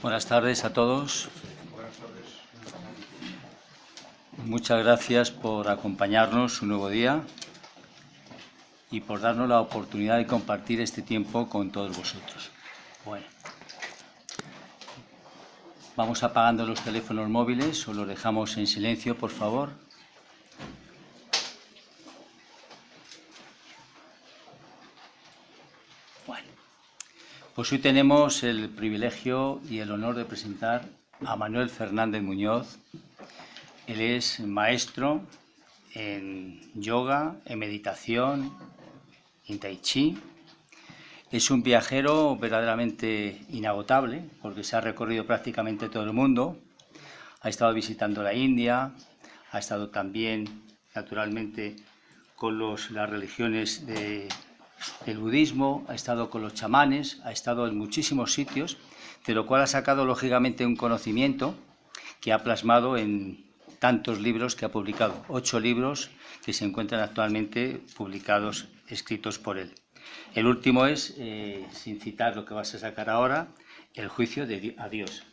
Buenas tardes a todos. Muchas gracias por acompañarnos un nuevo día y por darnos la oportunidad de compartir este tiempo con todos vosotros. Bueno, vamos apagando los teléfonos móviles o los dejamos en silencio, por favor. Bueno, pues hoy tenemos el privilegio y el honor de presentar a Manuel Fernández Muñoz. Él es maestro en yoga, en meditación, en tai chi. Es un viajero verdaderamente inagotable porque se ha recorrido prácticamente todo el mundo. Ha estado visitando la India, ha estado también, naturalmente, con las religiones del budismo, ha estado con los chamanes, ha estado en muchísimos sitios, de lo cual ha sacado, lógicamente, un conocimiento que ha plasmado en tantos libros que ha publicado, 8 libros que se encuentran actualmente publicados, escritos por él. El último es, sin citar lo que vas a sacar ahora, El juicio a Dios,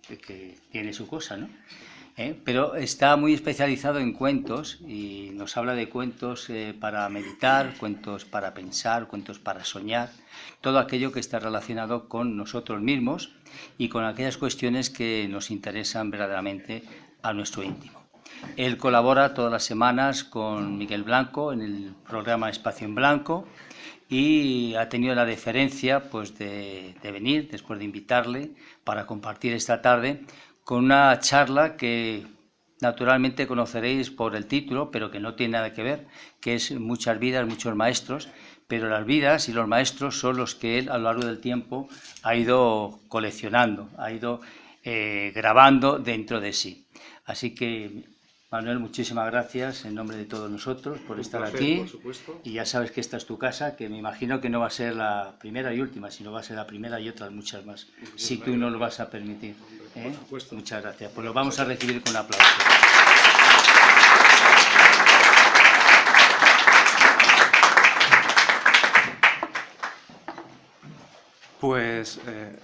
que tiene su cosa, ¿no? Pero está muy especializado en cuentos y nos habla de cuentos para meditar, cuentos para pensar, cuentos para soñar, todo aquello que está relacionado con nosotros mismos y con aquellas cuestiones que nos interesan verdaderamente a nuestro íntimo. Él colabora todas las semanas con Miguel Blanco en el programa Espacio en Blanco y ha tenido la deferencia pues, de venir, después de invitarle, para compartir esta tarde con una charla que naturalmente conoceréis por el título, pero que no tiene nada que ver, que es Muchas vidas, muchos maestros, pero las vidas y los maestros son los que él a lo largo del tiempo ha ido coleccionando, ha ido grabando dentro de sí. Así que, Manuel, muchísimas gracias en nombre de todos nosotros por estar aquí. Por supuesto. Y ya sabes que esta es tu casa, que me imagino que no va a ser la primera y última, sino va a ser la primera y otras muchas más, si tú nos lo vas a permitir. Por supuesto. Muchas gracias. Pues lo vamos a recibir con un aplauso. Pues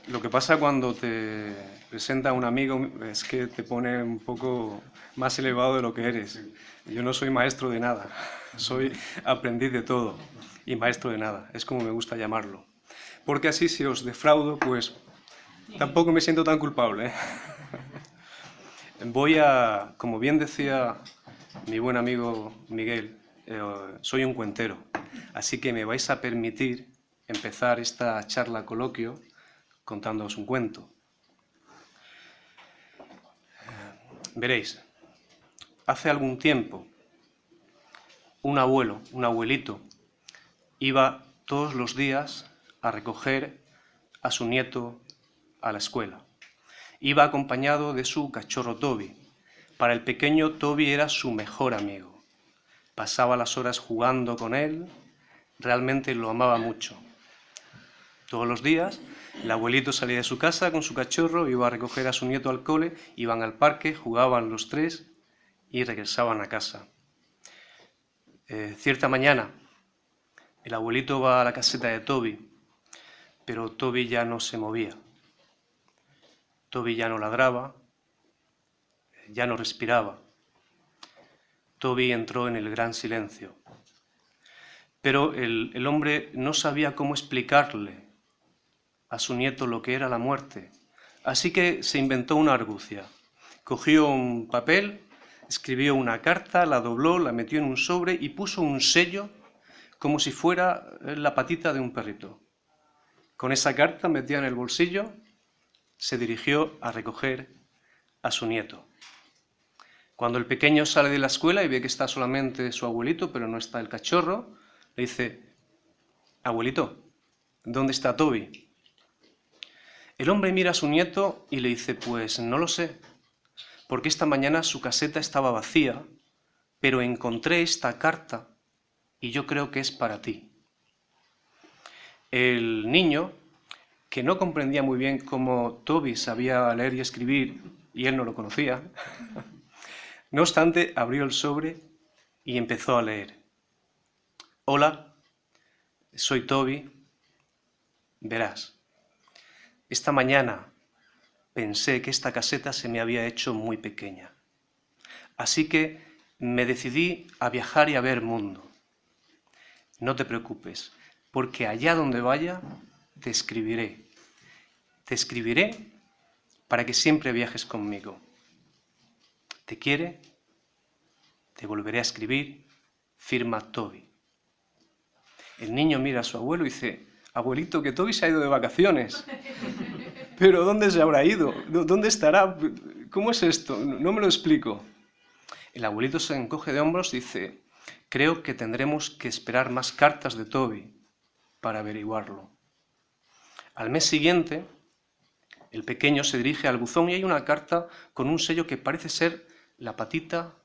lo que pasa cuando te presenta un amigo es que te pone un poco más elevado de lo que eres. Yo no soy maestro de nada, soy aprendiz de todo y maestro de nada, es como me gusta llamarlo. Porque así si os defraudo, pues tampoco me siento tan culpable, ¿eh? Voy a, como bien decía mi buen amigo Miguel, soy un cuentero, así que me vais a permitir empezar esta charla coloquio contándoos un cuento. Veréis, hace algún tiempo un abuelito, iba todos los días a recoger a su nieto a la escuela. Iba acompañado de su cachorro Toby. Para el pequeño Toby era su mejor amigo. Pasaba las horas jugando con él, realmente lo amaba mucho. Todos los días el abuelito salía de su casa con su cachorro, iba a recoger a su nieto al cole, iban al parque, jugaban los tres y regresaban a casa. Cierta mañana el abuelito va a la caseta de Toby, pero Toby ya no se movía. Toby ya no ladraba, ya no respiraba. Toby entró en el gran silencio. Pero el hombre no sabía cómo explicarle a su nieto lo que era la muerte. Así que se inventó una argucia. Cogió un papel, escribió una carta, la dobló, la metió en un sobre y puso un sello como si fuera la patita de un perrito. Con esa carta metida en el bolsillo, se dirigió a recoger a su nieto. Cuando el pequeño sale de la escuela y ve que está solamente su abuelito, pero no está el cachorro, le dice: abuelito, ¿dónde está Toby? El hombre mira a su nieto y le dice: pues no lo sé, porque esta mañana su caseta estaba vacía, pero encontré esta carta y yo creo que es para ti. El niño, que no comprendía muy bien cómo Toby sabía leer y escribir, y él no lo conocía, no obstante, abrió el sobre y empezó a leer. Hola, soy Toby. Verás, esta mañana pensé que esta caseta se me había hecho muy pequeña. Así que me decidí a viajar y a ver mundo. No te preocupes, porque allá donde vaya, te escribiré. Te escribiré para que siempre viajes conmigo. ¿Te quiere? Te volveré a escribir, firma Toby. El niño mira a su abuelo y dice, abuelito, que Toby se ha ido de vacaciones. ¿Pero dónde se habrá ido? ¿Dónde estará? ¿Cómo es esto? No me lo explico. El abuelito se encoge de hombros y dice, creo que tendremos que esperar más cartas de Toby para averiguarlo. Al mes siguiente, el pequeño se dirige al buzón y hay una carta con un sello que parece ser la patita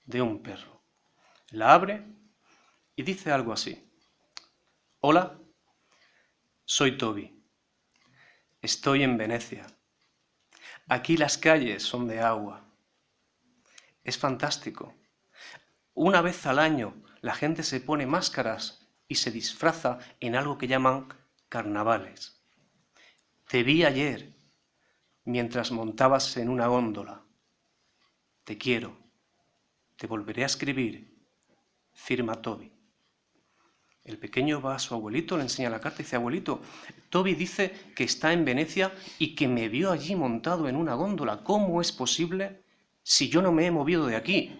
de un perro. La abre y dice algo así. Hola, soy Toby. Estoy en Venecia. Aquí las calles son de agua. Es fantástico. Una vez al año la gente se pone máscaras y se disfraza en algo que llaman carnavales. Te vi ayer mientras montabas en una góndola. Te quiero. Te volveré a escribir. Firma Toby. El pequeño va a su abuelito, le enseña la carta y dice, abuelito, Toby dice que está en Venecia y que me vio allí montado en una góndola. ¿Cómo es posible si yo no me he movido de aquí?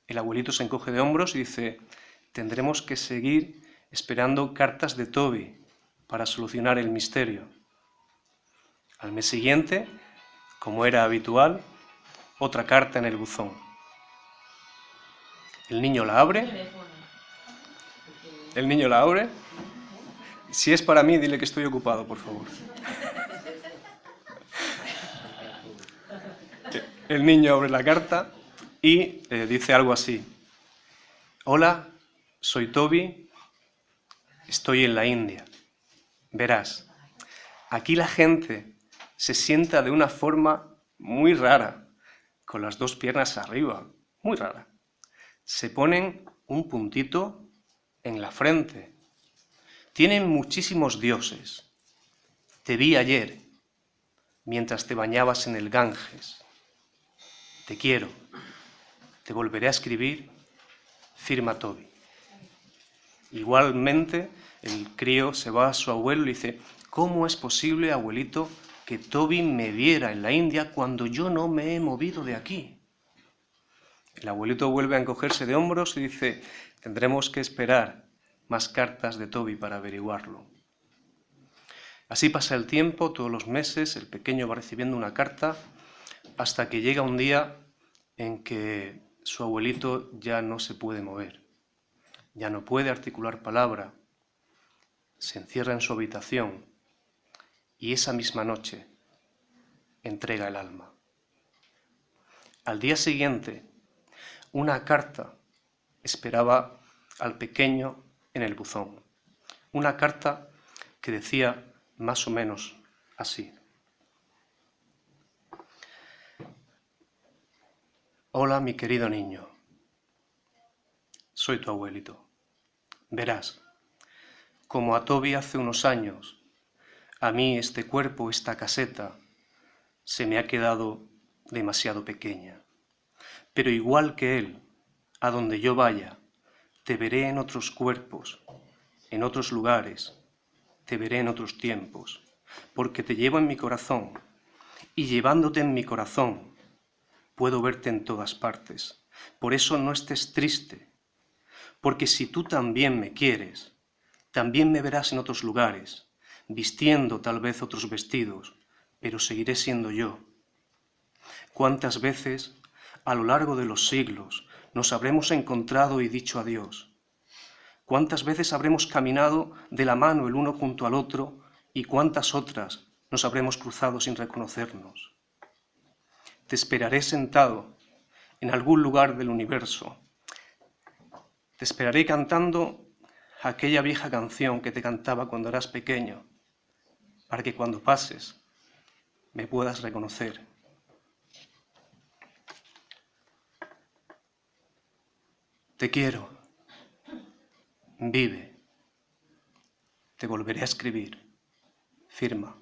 El abuelito se encoge de hombros y dice, tendremos que seguir esperando cartas de Toby para solucionar el misterio. Al mes siguiente, como era habitual, otra carta en el buzón. El niño la abre. Si es para mí, dile que estoy ocupado, por favor. El niño abre la carta y dice algo así. Hola, soy Toby, estoy en la India. Verás, aquí la gente se sienta de una forma muy rara, con las dos piernas arriba, muy rara. Se ponen un puntito en la frente. Tienen muchísimos dioses. Te vi ayer, mientras te bañabas en el Ganges. Te quiero. Te volveré a escribir. Firma Toby. Igualmente, el crío se va a su abuelo y le dice, ¿cómo es posible, abuelito, que Toby me viera en la India cuando yo no me he movido de aquí? El abuelito vuelve a encogerse de hombros y dice, tendremos que esperar más cartas de Toby para averiguarlo. Así pasa el tiempo, todos los meses, el pequeño va recibiendo una carta hasta que llega un día en que su abuelito ya no se puede mover, ya no puede articular palabra, se encierra en su habitación y esa misma noche entrega el alma. Al día siguiente, una carta esperaba al pequeño en el buzón. Una carta que decía más o menos así. Hola, mi querido niño. Soy tu abuelito. Verás, como a Toby hace unos años, a mí este cuerpo, esta caseta, se me ha quedado demasiado pequeña. Pero igual que él, a donde yo vaya, te veré en otros cuerpos, en otros lugares, te veré en otros tiempos, porque te llevo en mi corazón, y llevándote en mi corazón, puedo verte en todas partes. Por eso no estés triste, porque si tú también me quieres, también me verás en otros lugares, vistiendo tal vez otros vestidos, pero seguiré siendo yo. ¿Cuántas veces a lo largo de los siglos nos habremos encontrado y dicho adiós? ¿Cuántas veces habremos caminado de la mano el uno junto al otro y cuántas otras nos habremos cruzado sin reconocernos? Te esperaré sentado en algún lugar del universo. Te esperaré cantando aquella vieja canción que te cantaba cuando eras pequeño, para que cuando pases me puedas reconocer. Te quiero. Vive. Te volveré a escribir. Firma.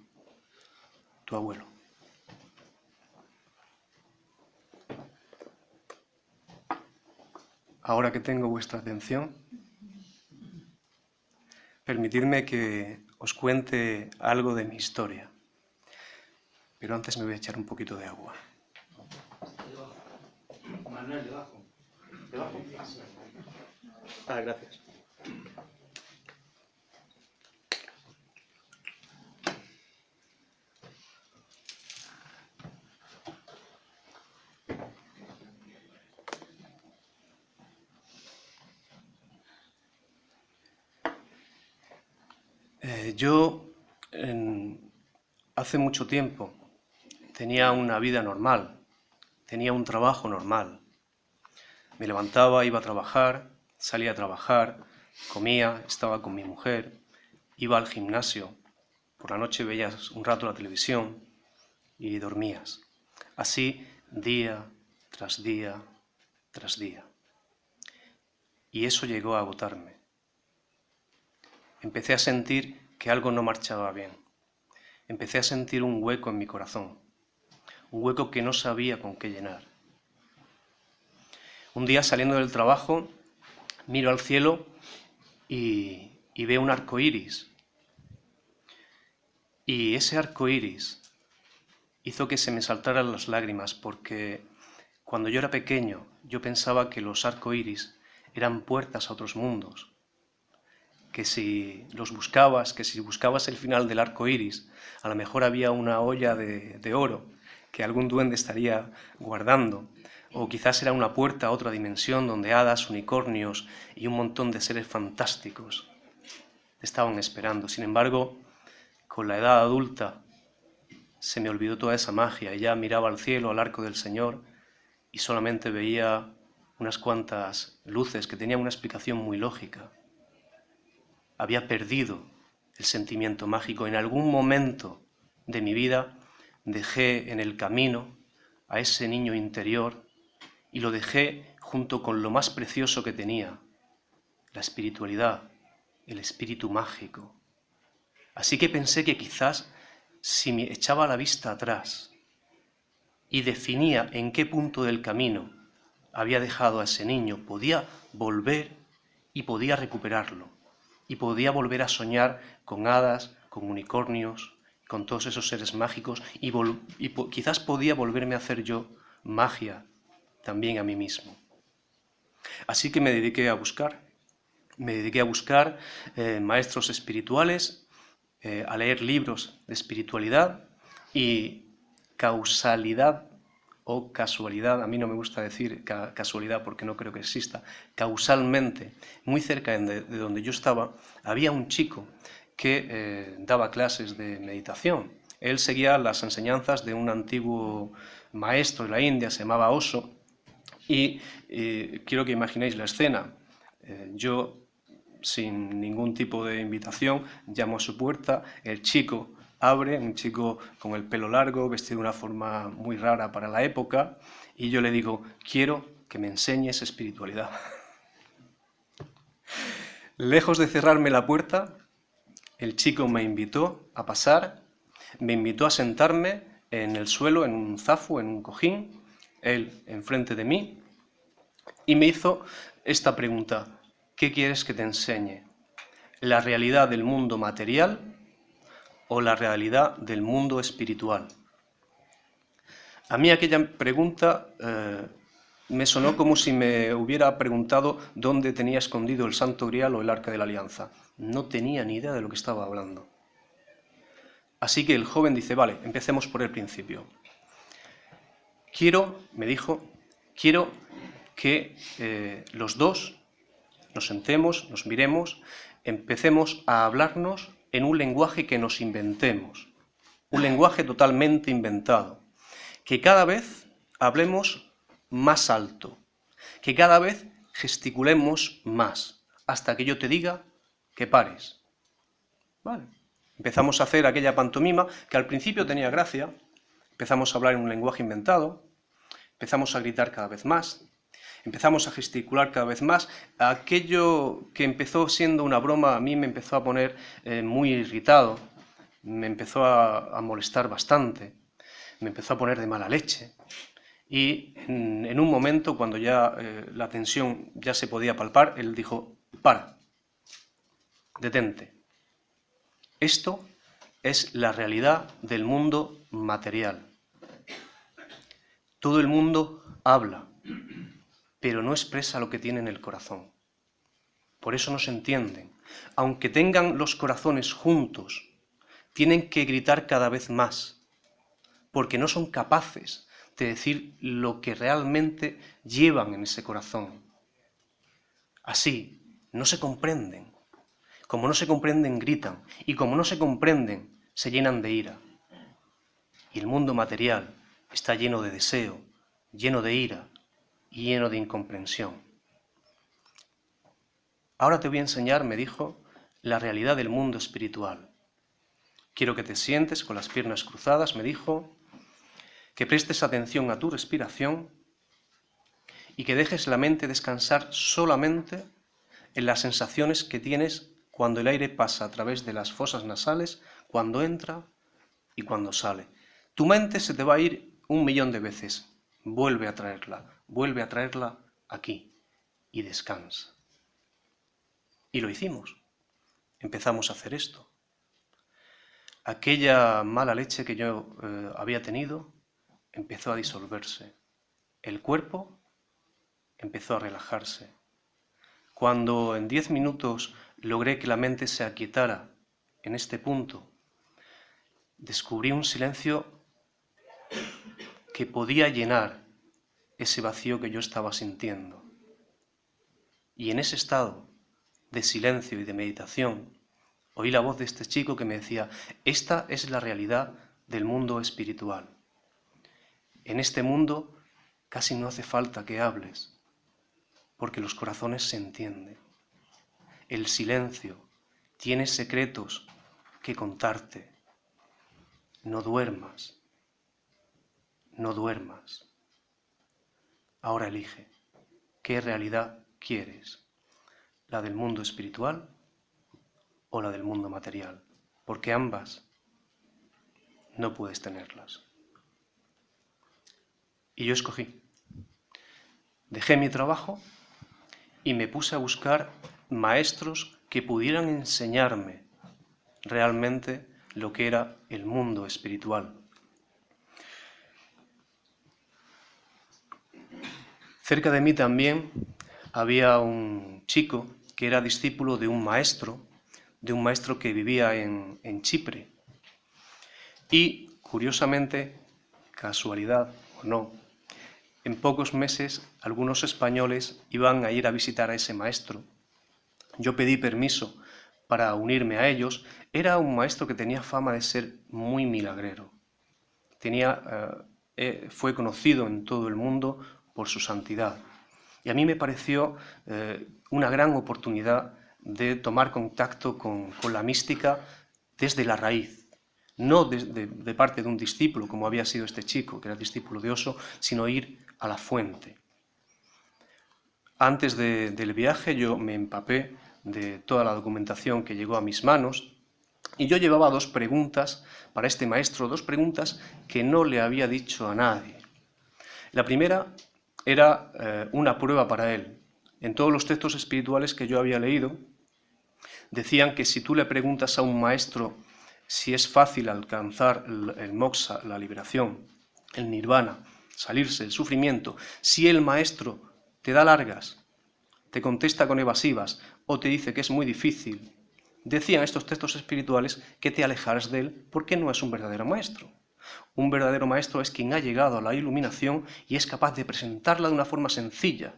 tu abuelo. Ahora que tengo vuestra atención, permitidme que os cuente algo de mi historia. Pero antes me voy a echar un poquito de agua. Manuel, debajo. ¿Debajo? Ah, gracias. Hace mucho tiempo tenía una vida normal, tenía un trabajo normal. Me levantaba, iba a trabajar, salía a trabajar, comía, estaba con mi mujer, iba al gimnasio, por la noche veías un rato la televisión y dormías. Así día tras día tras día. Y eso llegó a agotarme. Empecé a sentir que algo no marchaba bien. Empecé a sentir un hueco en mi corazón, un hueco que no sabía con qué llenar. Un día, saliendo del trabajo, miro al cielo y veo un arco iris. Y ese arco iris hizo que se me saltaran las lágrimas, porque cuando yo era pequeño yo pensaba que los arcoíris eran puertas a otros mundos, que si los buscabas, que si buscabas el final del arco iris, a lo mejor había una olla de oro que algún duende estaría guardando, o quizás era una puerta a otra dimensión donde hadas, unicornios y un montón de seres fantásticos te estaban esperando. Sin embargo, con la edad adulta se me olvidó toda esa magia y ya miraba al cielo, al arco del Señor, y solamente veía unas cuantas luces que tenían una explicación muy lógica. Había perdido el sentimiento mágico. En algún momento de mi vida dejé en el camino a ese niño interior y lo dejé junto con lo más precioso que tenía, la espiritualidad, el espíritu mágico. Así que pensé que quizás si me echaba la vista atrás y definía en qué punto del camino había dejado a ese niño, podía volver y podía recuperarlo. Y podía volver a soñar con hadas, con unicornios, con todos esos seres mágicos, y quizás podía volverme a hacer yo magia también a mí mismo. Así que me dediqué a buscar. Me dediqué a buscar maestros espirituales, a leer libros de espiritualidad y causalidad o casualidad, a mí no me gusta decir casualidad porque no creo que exista, causalmente, muy cerca de donde yo estaba, había un chico que daba clases de meditación. Él seguía las enseñanzas de un antiguo maestro de la India, se llamaba Osho, y quiero que imaginéis la escena. Yo, sin ningún tipo de invitación, llamo a su puerta, el chico abre, un chico con el pelo largo, vestido de una forma muy rara para la época, y yo le digo, quiero que me enseñes espiritualidad. Lejos de cerrarme la puerta, el chico me invitó a pasar, me invitó a sentarme en el suelo, en un zafu, en un cojín, él enfrente de mí, y me hizo esta pregunta, ¿qué quieres que te enseñe? ¿La realidad del mundo material o la realidad del mundo espiritual? A mí aquella pregunta me sonó como si me hubiera preguntado dónde tenía escondido el Santo Grial o el Arca de la Alianza. No tenía ni idea de lo que estaba hablando. Así que el joven dice, vale, empecemos por el principio. Me dijo, quiero que los dos nos sentemos, nos miremos, empecemos a hablarnos en un lenguaje que nos inventemos, un lenguaje totalmente inventado, que cada vez hablemos más alto, que cada vez gesticulemos más, hasta que yo te diga que pares. Vale. Empezamos a hacer aquella pantomima que al principio tenía gracia, empezamos a hablar en un lenguaje inventado, empezamos a gritar cada vez más, empezamos a gesticular cada vez más. Aquello que empezó siendo una broma a mí me empezó a poner muy irritado, me empezó a molestar bastante, me empezó a poner de mala leche y en un momento, cuando ya la tensión ya se podía palpar, él dijo: para, detente. Esto es la realidad del mundo material. Todo el mundo habla, pero no expresa lo que tiene en el corazón. Por eso no se entienden. Aunque tengan los corazones juntos, tienen que gritar cada vez más, porque no son capaces de decir lo que realmente llevan en ese corazón. Así, no se comprenden. Como no se comprenden, gritan, y como no se comprenden, se llenan de ira. Y el mundo material está lleno de deseo, lleno de ira y lleno de incomprensión. Ahora te voy a enseñar, me dijo, la realidad del mundo espiritual. Quiero que te sientes con las piernas cruzadas, me dijo, que prestes atención a tu respiración y que dejes la mente descansar solamente en las sensaciones que tienes cuando el aire pasa a través de las fosas nasales, cuando entra y cuando sale. Tu mente se te va a ir 1.000.000 de veces. Vuelve a traerla aquí y descansa. Y lo hicimos. Empezamos a hacer esto. Aquella mala leche que yo había tenido empezó a disolverse. El cuerpo empezó a relajarse. Cuando en 10 minutos logré que la mente se aquietara en este punto, descubrí un silencio que podía llenar ese vacío que yo estaba sintiendo. Y en ese estado de silencio y de meditación, oí la voz de este chico que me decía: esta es la realidad del mundo espiritual. En este mundo casi no hace falta que hables, porque los corazones se entienden. El silencio tiene secretos que contarte. No duermas, no duermas. Ahora elige, ¿qué realidad quieres? ¿La del mundo espiritual o la del mundo material? Porque ambas no puedes tenerlas. Y yo escogí. Dejé mi trabajo y me puse a buscar maestros que pudieran enseñarme realmente lo que era el mundo espiritual. Cerca de mí también había un chico que era discípulo de un maestro que vivía en Chipre. Y, curiosamente, casualidad o no, en pocos meses algunos españoles iban a ir a visitar a ese maestro. Yo pedí permiso para unirme a ellos. Era un maestro que tenía fama de ser muy milagrero. Fue conocido en todo el mundo por su santidad. Y a mí me pareció una gran oportunidad de tomar contacto con la mística desde la raíz. No de parte de un discípulo, como había sido este chico, que era discípulo de Osho, sino ir a la fuente. Antes del viaje yo me empapé de toda la documentación que llegó a mis manos y yo llevaba 2 preguntas para este maestro, 2 preguntas que no le había dicho a nadie. La primera era una prueba para él. En todos los textos espirituales que yo había leído, decían que si tú le preguntas a un maestro si es fácil alcanzar el moksha, la liberación, el nirvana, salirse del sufrimiento, si el maestro te da largas, te contesta con evasivas o te dice que es muy difícil, decían estos textos espirituales que te alejaras de él porque no es un verdadero maestro. Un verdadero maestro es quien ha llegado a la iluminación y es capaz de presentarla de una forma sencilla,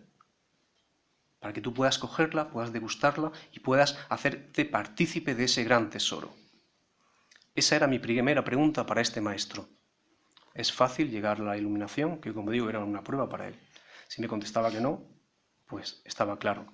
para que tú puedas cogerla, puedas degustarla y puedas hacerte partícipe de ese gran tesoro. Esa era mi primera pregunta para este maestro. ¿Es fácil llegar a la iluminación? Que, como digo, era una prueba para él. Si me contestaba que no, pues estaba claro.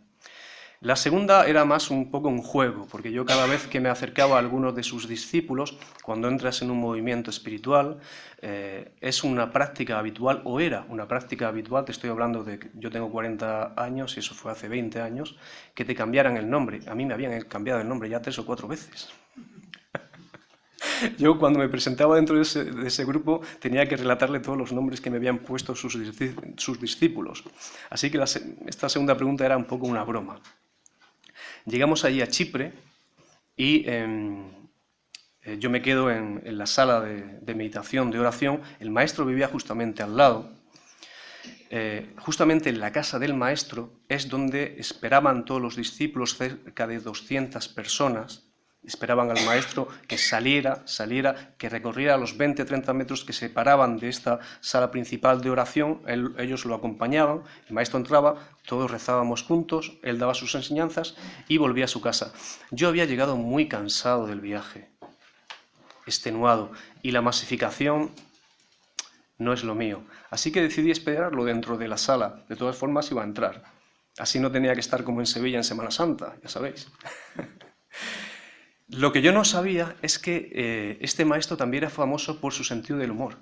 La segunda era más un poco un juego, porque yo cada vez que me acercaba a alguno de sus discípulos, cuando entras en un movimiento espiritual, es una práctica habitual, o era una práctica habitual, te estoy hablando de que yo tengo 40 años y eso fue hace 20 años, que te cambiaran el nombre. A mí me habían cambiado el nombre ya 3 o 4 veces. Yo cuando me presentaba dentro de ese grupo tenía que relatarle todos los nombres que me habían puesto sus discípulos. Así que esta segunda pregunta era un poco una broma. Llegamos allí a Chipre y yo me quedo en la sala de meditación, de oración. El maestro vivía justamente al lado. Justamente en la casa del maestro es donde esperaban todos los discípulos, cerca de 200 personas. Esperaban al maestro que saliera, que recorriera los 20-30 metros que separaban de esta sala principal de oración. Ellos lo acompañaban, el maestro entraba, todos rezábamos juntos, él daba sus enseñanzas y volvía a su casa. Yo había llegado muy cansado del viaje, extenuado, y la masificación no es lo mío. Así que decidí esperarlo dentro de la sala. De todas formas iba a entrar. Así no tenía que estar como en Sevilla en Semana Santa, ya sabéis. Lo que yo no sabía es que este maestro también era famoso por su sentido del humor.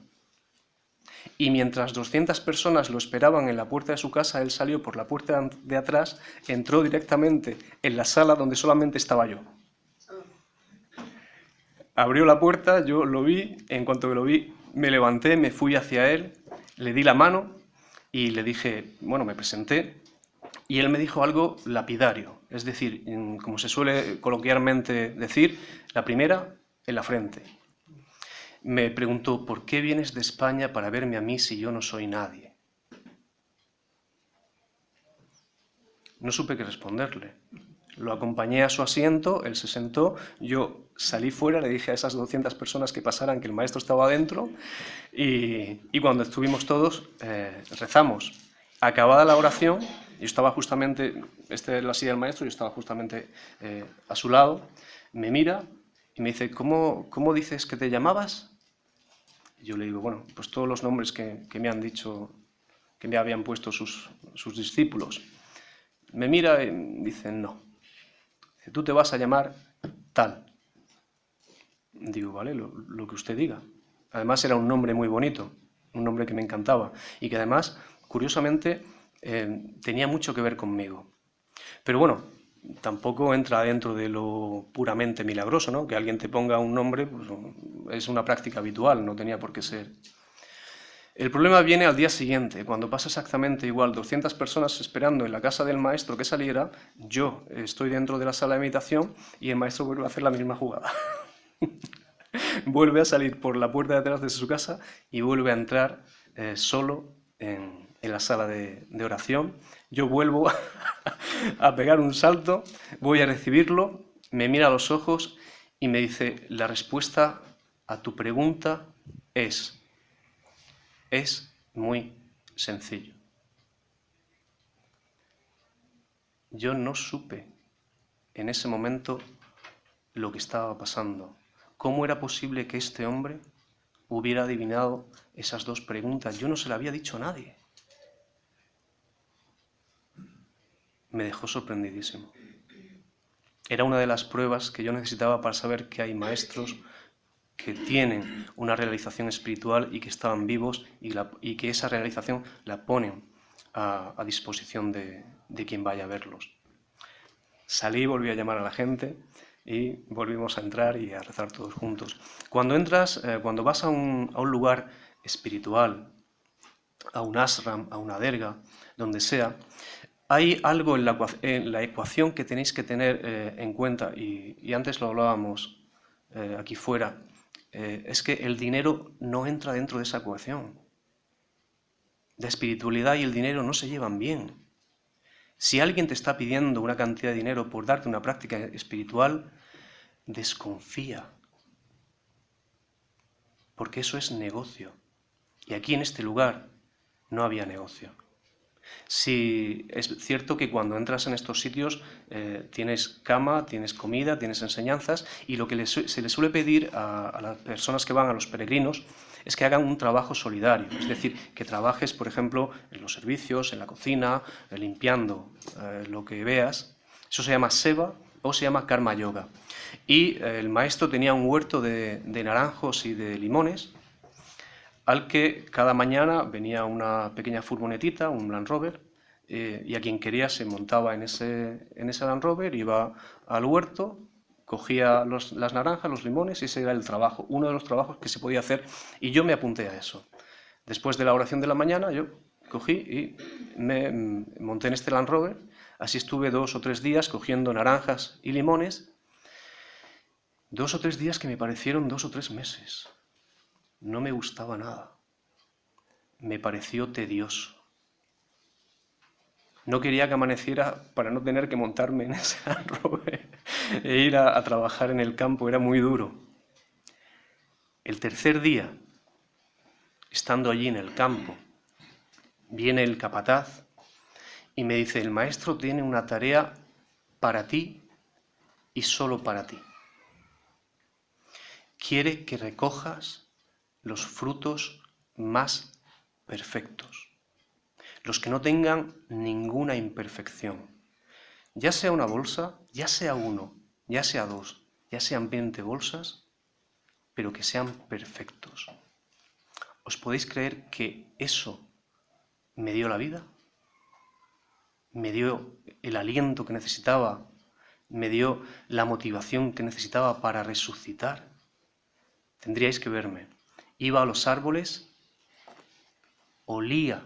Y mientras 200 personas lo esperaban en la puerta de su casa, él salió por la puerta de atrás, entró directamente en la sala donde solamente estaba yo. Abrió la puerta, yo lo vi, en cuanto que lo vi, me levanté, me fui hacia él, le di la mano y le dije, bueno, me presenté, y él me dijo algo lapidario, es decir, como se suele coloquialmente decir, la primera en la frente. Me preguntó, ¿por qué vienes de España para verme a mí si yo no soy nadie? No supe qué responderle. Lo acompañé a su asiento, él se sentó, yo salí fuera, le dije a esas 200 personas que pasaran que el maestro estaba adentro y cuando estuvimos todos rezamos. Acabada la oración, yo estaba justamente, esta es la silla del maestro, yo estaba justamente a su lado, me mira y me dice, ¿cómo dices que te llamabas? Y yo le digo, bueno, pues todos los nombres que me han dicho, que me habían puesto sus discípulos. Me mira y dice, no. Tú te vas a llamar tal. Digo, vale, lo que usted diga. Además era un nombre muy bonito, un nombre que me encantaba y que además, curiosamente, tenía mucho que ver conmigo. Pero bueno, tampoco entra dentro de lo puramente milagroso, ¿no? Que alguien te ponga un nombre, pues, es una práctica habitual, no tenía por qué ser. El problema viene al día siguiente, cuando pasa exactamente igual, 200 personas esperando en la casa del maestro que saliera, yo estoy dentro de la sala de meditación y el maestro vuelve a hacer la misma jugada. Vuelve a salir por la puerta de atrás de su casa y vuelve a entrar solo en la sala de oración. Yo vuelvo a pegar un salto, voy a recibirlo, me mira a los ojos y me dice, la respuesta a tu pregunta es muy sencillo. Yo no supe en ese momento lo que estaba pasando. ¿Cómo era posible que este hombre hubiera adivinado esas dos preguntas? Yo no se lo había dicho a nadie. Me dejó sorprendidísimo. Era una de las pruebas que yo necesitaba para saber que hay maestros que tienen una realización espiritual y que estaban vivos y que esa realización la ponen a disposición de quien vaya a verlos. Salí, volví a llamar a la gente y volvimos a entrar y a rezar todos juntos. Cuando vas a un lugar espiritual, a un ashram, a una derga, donde sea, hay algo en la ecuación que tenéis que tener en cuenta, y antes lo hablábamos aquí fuera, es que el dinero no entra dentro de esa ecuación. La espiritualidad y el dinero no se llevan bien. Si alguien te está pidiendo una cantidad de dinero por darte una práctica espiritual, desconfía, porque eso es negocio. Y aquí en este lugar no había negocio. Sí, es cierto que cuando entras en estos sitios tienes cama, tienes comida, tienes enseñanzas, y lo que se les suele pedir a las personas que van, a los peregrinos, es que hagan un trabajo solidario, es decir, que trabajes, por ejemplo, en los servicios, en la cocina, limpiando lo que veas. Eso se llama seva o se llama karma yoga. Y el maestro tenía un huerto de naranjos y de limones, al que cada mañana venía una pequeña furgonetita, un Land Rover, y a quien quería se montaba en ese Land Rover, iba al huerto, cogía las naranjas, los limones, y ese era el trabajo, uno de los trabajos que se podía hacer, y yo me apunté a eso. Después de la oración de la mañana, yo cogí y me monté en este Land Rover. Así estuve 2 o 3 días cogiendo naranjas y limones. 2 o 3 días que me parecieron 2 o 3 meses. No me gustaba nada. Me pareció tedioso. No quería que amaneciera para no tener que montarme en ese Land Rover e ir a trabajar en el campo. Era muy duro. El tercer día, estando allí en el campo, viene el capataz y me dice: el maestro tiene una tarea para ti y solo para ti. Quiere que recojas los frutos más perfectos, los que no tengan ninguna imperfección. Ya sea una bolsa, ya sea uno, ya sea 2, ya sean 20 bolsas, pero que sean perfectos. ¿Os podéis creer que eso me dio la vida? Me dio el aliento que necesitaba, me dio la motivación que necesitaba para resucitar. Tendríais que verme. Iba a los árboles, olía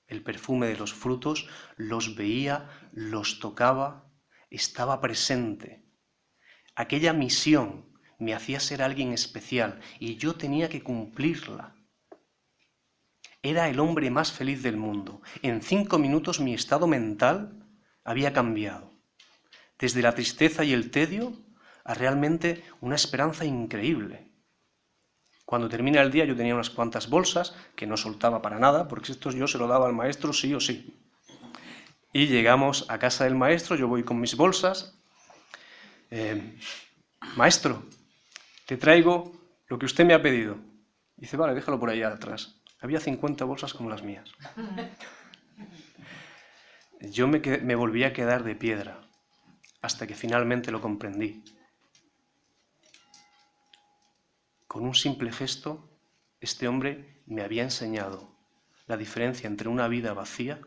el perfume de los frutos, los veía, los tocaba, estaba presente. Aquella misión me hacía ser alguien especial y yo tenía que cumplirla. Era el hombre más feliz del mundo. En 5 minutos mi estado mental había cambiado. Desde la tristeza y el tedio a realmente una esperanza increíble. Cuando termina el día yo tenía unas cuantas bolsas que no soltaba para nada, porque esto yo se lo daba al maestro sí o sí. Y llegamos a casa del maestro, yo voy con mis bolsas. Maestro, te traigo lo que usted me ha pedido. Dice: vale, déjalo por ahí atrás. Había 50 bolsas como las mías. Yo me volví a quedar de piedra hasta que finalmente lo comprendí. Con un simple gesto, este hombre me había enseñado la diferencia entre una vida vacía,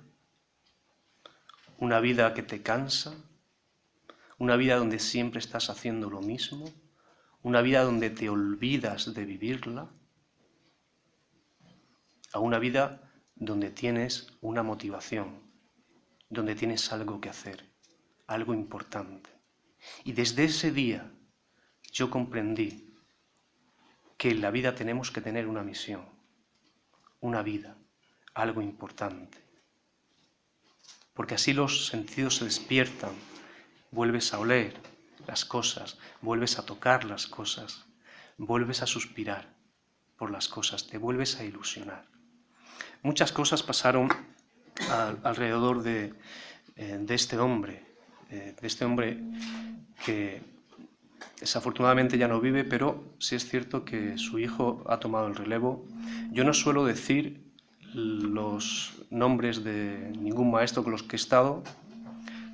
una vida que te cansa, una vida donde siempre estás haciendo lo mismo, una vida donde te olvidas de vivirla, a una vida donde tienes una motivación, donde tienes algo que hacer, algo importante. Y desde ese día yo comprendí que en la vida tenemos que tener una misión, una vida, algo importante. Porque así los sentidos se despiertan, vuelves a oler las cosas, vuelves a tocar las cosas, vuelves a suspirar por las cosas, te vuelves a ilusionar. Muchas cosas pasaron alrededor de este hombre que desafortunadamente ya no vive, pero sí es cierto que su hijo ha tomado el relevo. Yo no suelo decir los nombres de ningún maestro con los que he estado,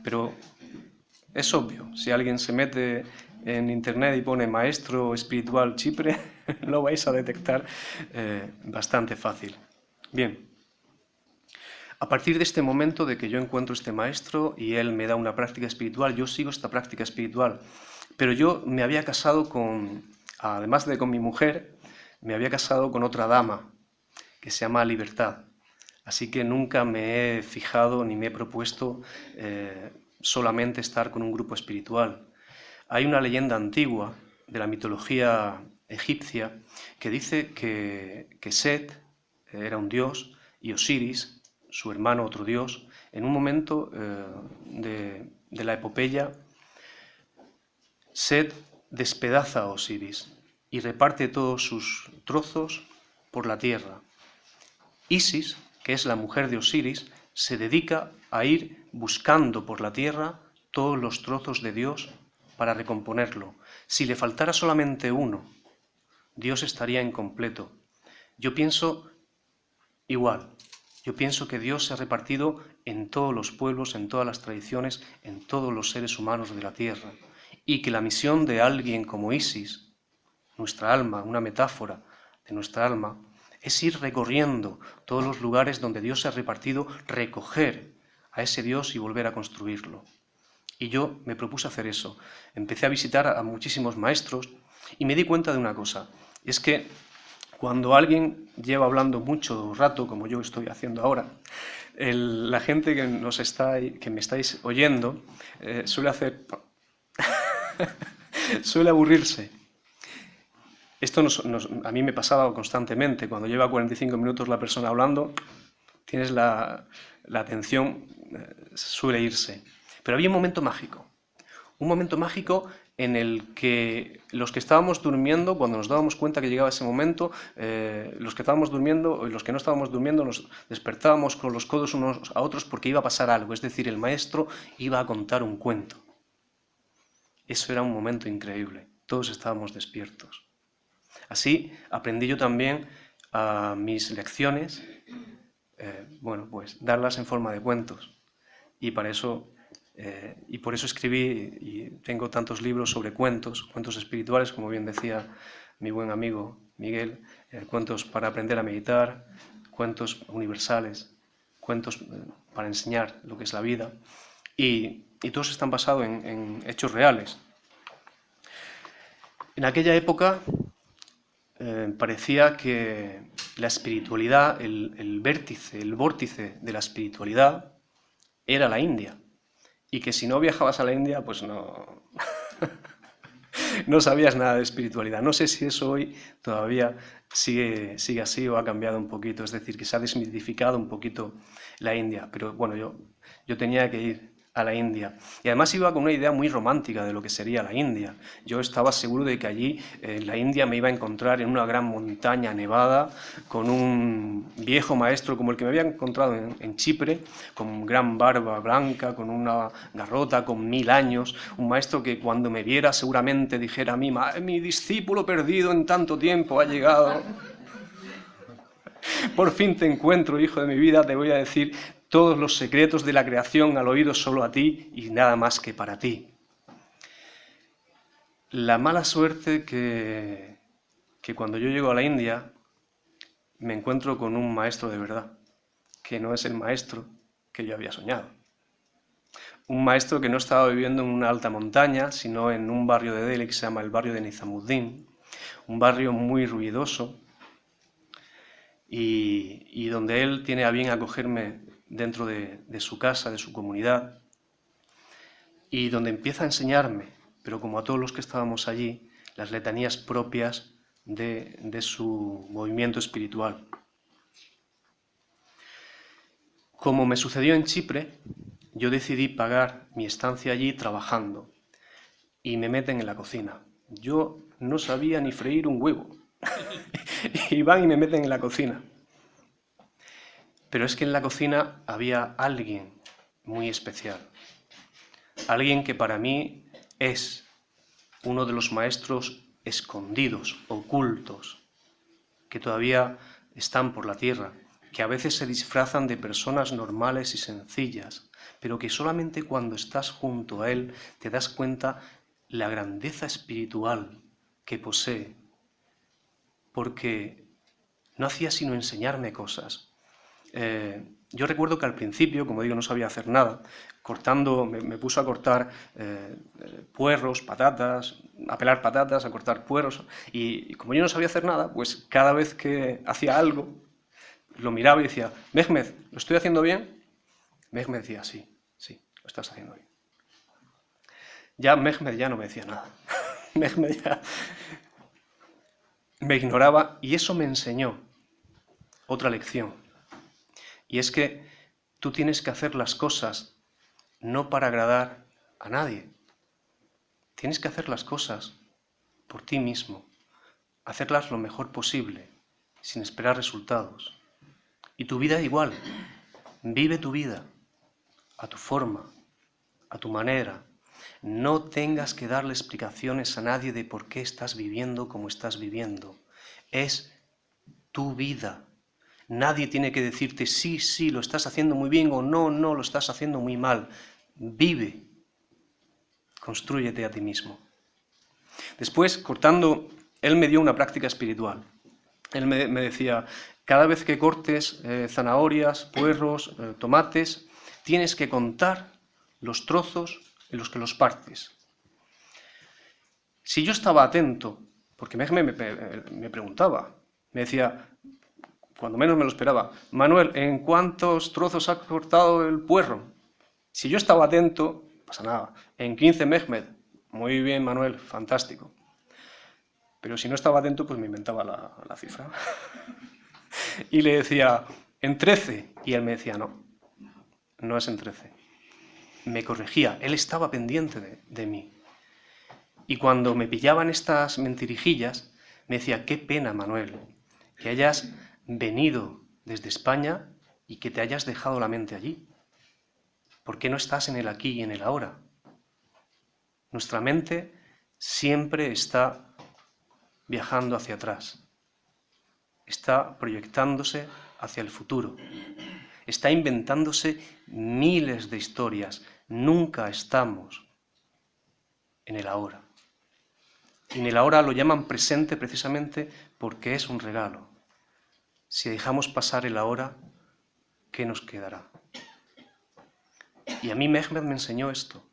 pero es obvio. Si alguien se mete en internet y pone maestro espiritual Chipre, lo vais a detectar bastante fácil. Bien, a partir de este momento de que yo encuentro este maestro y él me da una práctica espiritual, yo sigo esta práctica espiritual. Pero yo me había casado además de con mi mujer, me había casado con otra dama que se llama Libertad. Así que nunca me he fijado ni me he propuesto solamente estar con un grupo espiritual. Hay una leyenda antigua de la mitología egipcia que dice que Set era un dios y Osiris, su hermano, otro dios, en un momento de la epopeya, Set despedaza a Osiris y reparte todos sus trozos por la tierra. Isis, que es la mujer de Osiris, se dedica a ir buscando por la tierra todos los trozos de Dios para recomponerlo. Si le faltara solamente uno, Dios estaría incompleto. Yo pienso igual. Yo pienso que Dios se ha repartido en todos los pueblos, en todas las tradiciones, en todos los seres humanos de la tierra. Y que la misión de alguien como Isis, nuestra alma, una metáfora de nuestra alma, es ir recorriendo todos los lugares donde Dios se ha repartido, recoger a ese Dios y volver a construirlo. Y yo me propuse hacer eso. Empecé a visitar a muchísimos maestros y me di cuenta de una cosa. Es que cuando alguien lleva hablando mucho rato, como yo estoy haciendo ahora, la gente que me estáis oyendo suele hacer... suele aburrirse. Esto a mí me pasaba constantemente. Cuando lleva 45 minutos la persona hablando, tienes la atención, suele irse. Pero había un momento mágico en el que los que estábamos durmiendo, cuando nos dábamos cuenta que llegaba ese momento, los que estábamos durmiendo y los que no estábamos durmiendo nos despertábamos con los codos unos a otros porque iba a pasar algo, es decir, el maestro iba a contar un cuento. Eso era un momento increíble, todos estábamos despiertos. Así aprendí yo también a mis lecciones, pues darlas en forma de cuentos. Y por eso escribí y tengo tantos libros sobre cuentos espirituales, como bien decía mi buen amigo Miguel, cuentos para aprender a meditar, cuentos universales, cuentos para enseñar lo que es la vida, y todos están basados en hechos reales. En aquella época parecía que la espiritualidad, el vórtice de la espiritualidad era la India, y que si no viajabas a la India, pues no, no sabías nada de espiritualidad. No sé si eso hoy todavía sigue así o ha cambiado un poquito, es decir, que se ha desmitificado un poquito la India, pero bueno, yo tenía que ir a la India. Y además iba con una idea muy romántica de lo que sería la India. Yo estaba seguro de que allí, en la India, me iba a encontrar en una gran montaña nevada, con un viejo maestro como el que me había encontrado en Chipre, con gran barba blanca, con una garrota, con 1000 años, un maestro que cuando me viera seguramente dijera a mí: mi discípulo perdido en tanto tiempo ha llegado. Por fin te encuentro, hijo de mi vida, te voy a decir todos los secretos de la creación al oído solo a ti y nada más que para ti. La mala suerte que cuando yo llego a la India me encuentro con un maestro de verdad, que no es el maestro que yo había soñado. Un maestro que no estaba viviendo en una alta montaña, sino en un barrio de Delhi que se llama el barrio de Nizamuddin, un barrio muy ruidoso, y donde él tiene a bien acogerme dentro de su casa, de su comunidad, y donde empieza a enseñarme, pero como a todos los que estábamos allí, las letanías propias de su movimiento espiritual. Como me sucedió en Chipre, yo decidí pagar mi estancia allí trabajando, y me meten en la cocina. Yo no sabía ni freír un huevo, y van y me meten en la cocina. Pero es que en la cocina había alguien muy especial, alguien que para mí es uno de los maestros escondidos, ocultos, que todavía están por la tierra, que a veces se disfrazan de personas normales y sencillas, pero que solamente cuando estás junto a él te das cuenta la grandeza espiritual que posee, porque no hacía sino enseñarme cosas. Yo recuerdo que al principio, como digo, no sabía hacer nada. Me puso a cortar puerros, patatas, a pelar patatas, a cortar puerros. Y como yo no sabía hacer nada, pues cada vez que hacía algo, lo miraba y decía: Mehmed, ¿lo estoy haciendo bien? Mehmed decía: sí, lo estás haciendo bien. Ya Mehmed ya no me decía nada. Mehmed ya me ignoraba, y eso me enseñó otra lección. Y es que tú tienes que hacer las cosas no para agradar a nadie. Tienes que hacer las cosas por ti mismo, hacerlas lo mejor posible, sin esperar resultados. Y tu vida igual. Vive tu vida a tu forma, a tu manera. No tengas que darle explicaciones a nadie de por qué estás viviendo como estás viviendo. Es tu vida. Nadie tiene que decirte sí, lo estás haciendo muy bien, o no, lo estás haciendo muy mal. Vive. Constrúyete a ti mismo. Después, cortando, él me dio una práctica espiritual. Él me decía: cada vez que cortes zanahorias, puerros, tomates, tienes que contar los trozos en los que los partes. Si yo estaba atento, porque Mehmed me preguntaba, me decía, cuando menos me lo esperaba, Manuel, ¿en cuántos trozos has cortado el puerro? Si yo estaba atento, no pasa nada, en 15 Mehmed, muy bien Manuel, fantástico. Pero si no estaba atento, pues me inventaba la cifra. Y le decía, en 13, y él me decía, no, no es en 13. Me corregía, él estaba pendiente de mí. Y cuando me pillaban estas mentirijillas, me decía, qué pena, Manuel, que hayas venido desde España y que te hayas dejado la mente allí. ¿Por qué no estás en el aquí y en el ahora? Nuestra mente siempre está viajando hacia atrás, está proyectándose hacia el futuro, está inventándose miles de historias. Nunca estamos en el ahora. En el ahora lo llaman presente precisamente porque es un regalo. Si dejamos pasar el ahora, ¿qué nos quedará? Y a mí Mehmed me enseñó esto,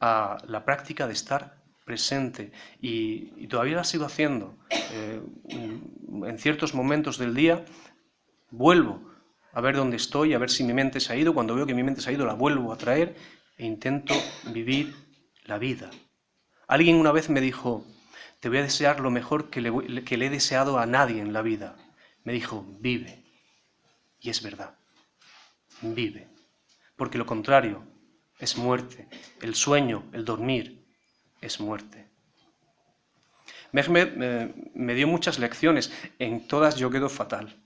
a la práctica de estar presente, y todavía la sigo haciendo. En ciertos momentos del día vuelvo a ver dónde estoy, a ver si mi mente se ha ido. Cuando veo que mi mente se ha ido, la vuelvo a traer e intento vivir la vida. Alguien una vez me dijo, te voy a desear lo mejor que le he deseado a nadie en la vida. Me dijo, vive. Y es verdad, vive. Porque lo contrario es muerte. El sueño, el dormir, es muerte. Mehmed me dio muchas lecciones. En todas yo quedo fatal.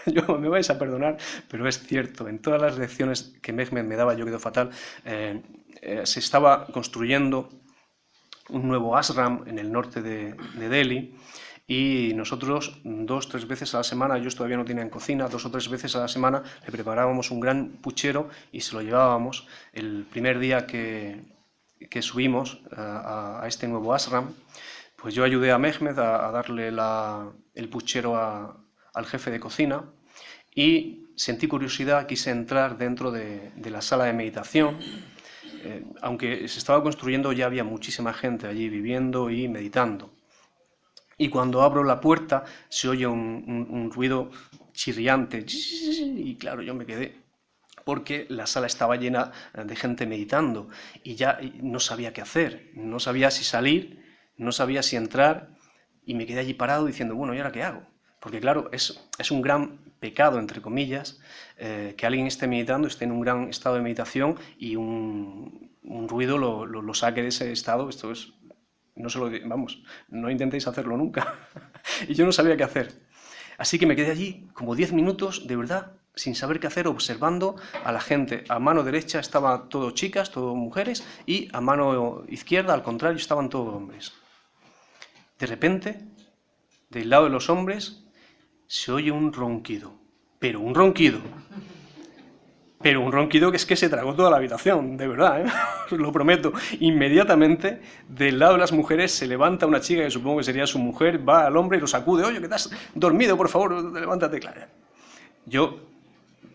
Me vais a perdonar, pero es cierto. En todas las lecciones que Mehmed me daba yo quedo fatal. Se estaba construyendo un nuevo ashram en el norte de Delhi, y nosotros 2 o 3 veces a la semana, ellos todavía no tenían cocina, 2 o 3 veces a la semana le preparábamos un gran puchero y se lo llevábamos. El primer día que subimos a este nuevo ashram, pues yo ayudé a Mehmed a darle el puchero al jefe de cocina, y sentí curiosidad, quise entrar dentro de la sala de meditación. Aunque se estaba construyendo, ya había muchísima gente allí viviendo y meditando. Y cuando abro la puerta se oye un ruido chirriante, y claro, yo me quedé, porque la sala estaba llena de gente meditando, y ya no sabía qué hacer, no sabía si salir, no sabía si entrar, y me quedé allí parado diciendo, bueno, ¿y ahora qué hago? Porque claro, es un gran pecado, entre comillas, que alguien esté meditando, esté en un gran estado de meditación, y un ruido lo saque de ese estado. Esto es, no intentéis hacerlo nunca. Y yo no sabía qué hacer. Así que me quedé allí como 10 minutos, de verdad, sin saber qué hacer, observando a la gente. A mano derecha estaban todo chicas, todo mujeres, y a mano izquierda, al contrario, estaban todos hombres. De repente, del lado de los hombres, se oye un ronquido, pero un ronquido que es que se tragó toda la habitación, de verdad, os lo prometo. Inmediatamente, del lado de las mujeres, se levanta una chica, que supongo que sería su mujer, va al hombre y lo sacude, oye, que estás dormido, por favor, levántate, claro. Yo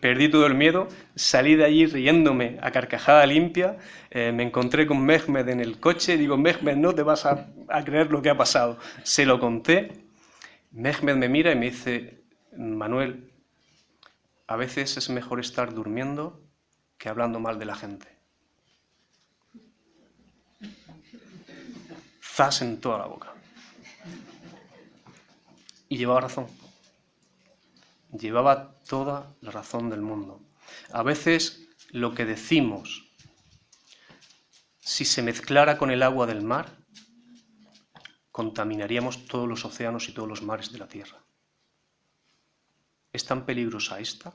perdí todo el miedo, salí de allí riéndome a carcajada limpia, me encontré con Mehmed en el coche, digo, Mehmed, no te vas a creer lo que ha pasado. Se lo conté. Mehmed me mira y me dice, Manuel, a veces es mejor estar durmiendo que hablando mal de la gente. Zas en toda la boca. Y llevaba razón. Llevaba toda la razón del mundo. A veces lo que decimos, si se mezclara con el agua del mar, contaminaríamos todos los océanos y todos los mares de la Tierra. ¿Es tan peligrosa esta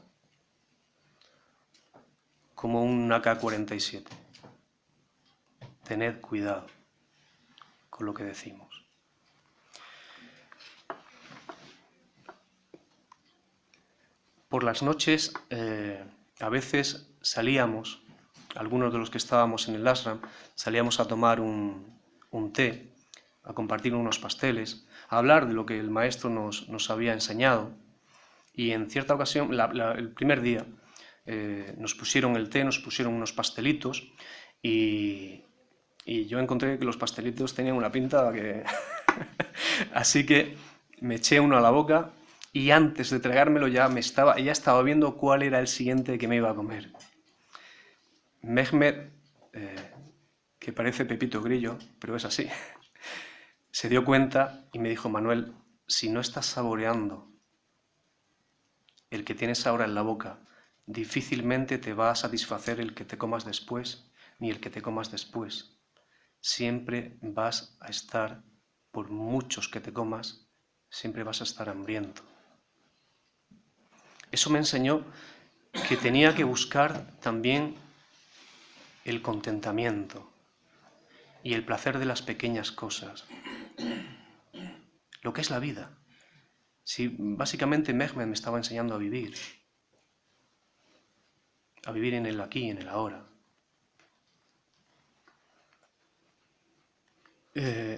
como un AK-47? Tened cuidado con lo que decimos. Por las noches, a veces salíamos, algunos de los que estábamos en el ashram, salíamos a tomar un té, a compartir unos pasteles, a hablar de lo que el maestro nos había enseñado. Y en cierta ocasión, el primer día, nos pusieron el té, nos pusieron unos pastelitos, y y yo encontré que los pastelitos tenían una pinta que... Así que me eché uno a la boca y antes de tragármelo ya estaba viendo cuál era el siguiente que me iba a comer. Mehmet, que parece Pepito Grillo, pero es así, se dio cuenta y me dijo: Manuel, si no estás saboreando el que tienes ahora en la boca, difícilmente te va a satisfacer el que te comas después, ni el que te comas después. Siempre vas a estar, por muchos que te comas, siempre vas a estar hambriento. Eso me enseñó que tenía que buscar también el contentamiento y el placer de las pequeñas cosas, lo que es la vida. Sí, básicamente Mehmet me estaba enseñando a vivir en el aquí, en el ahora.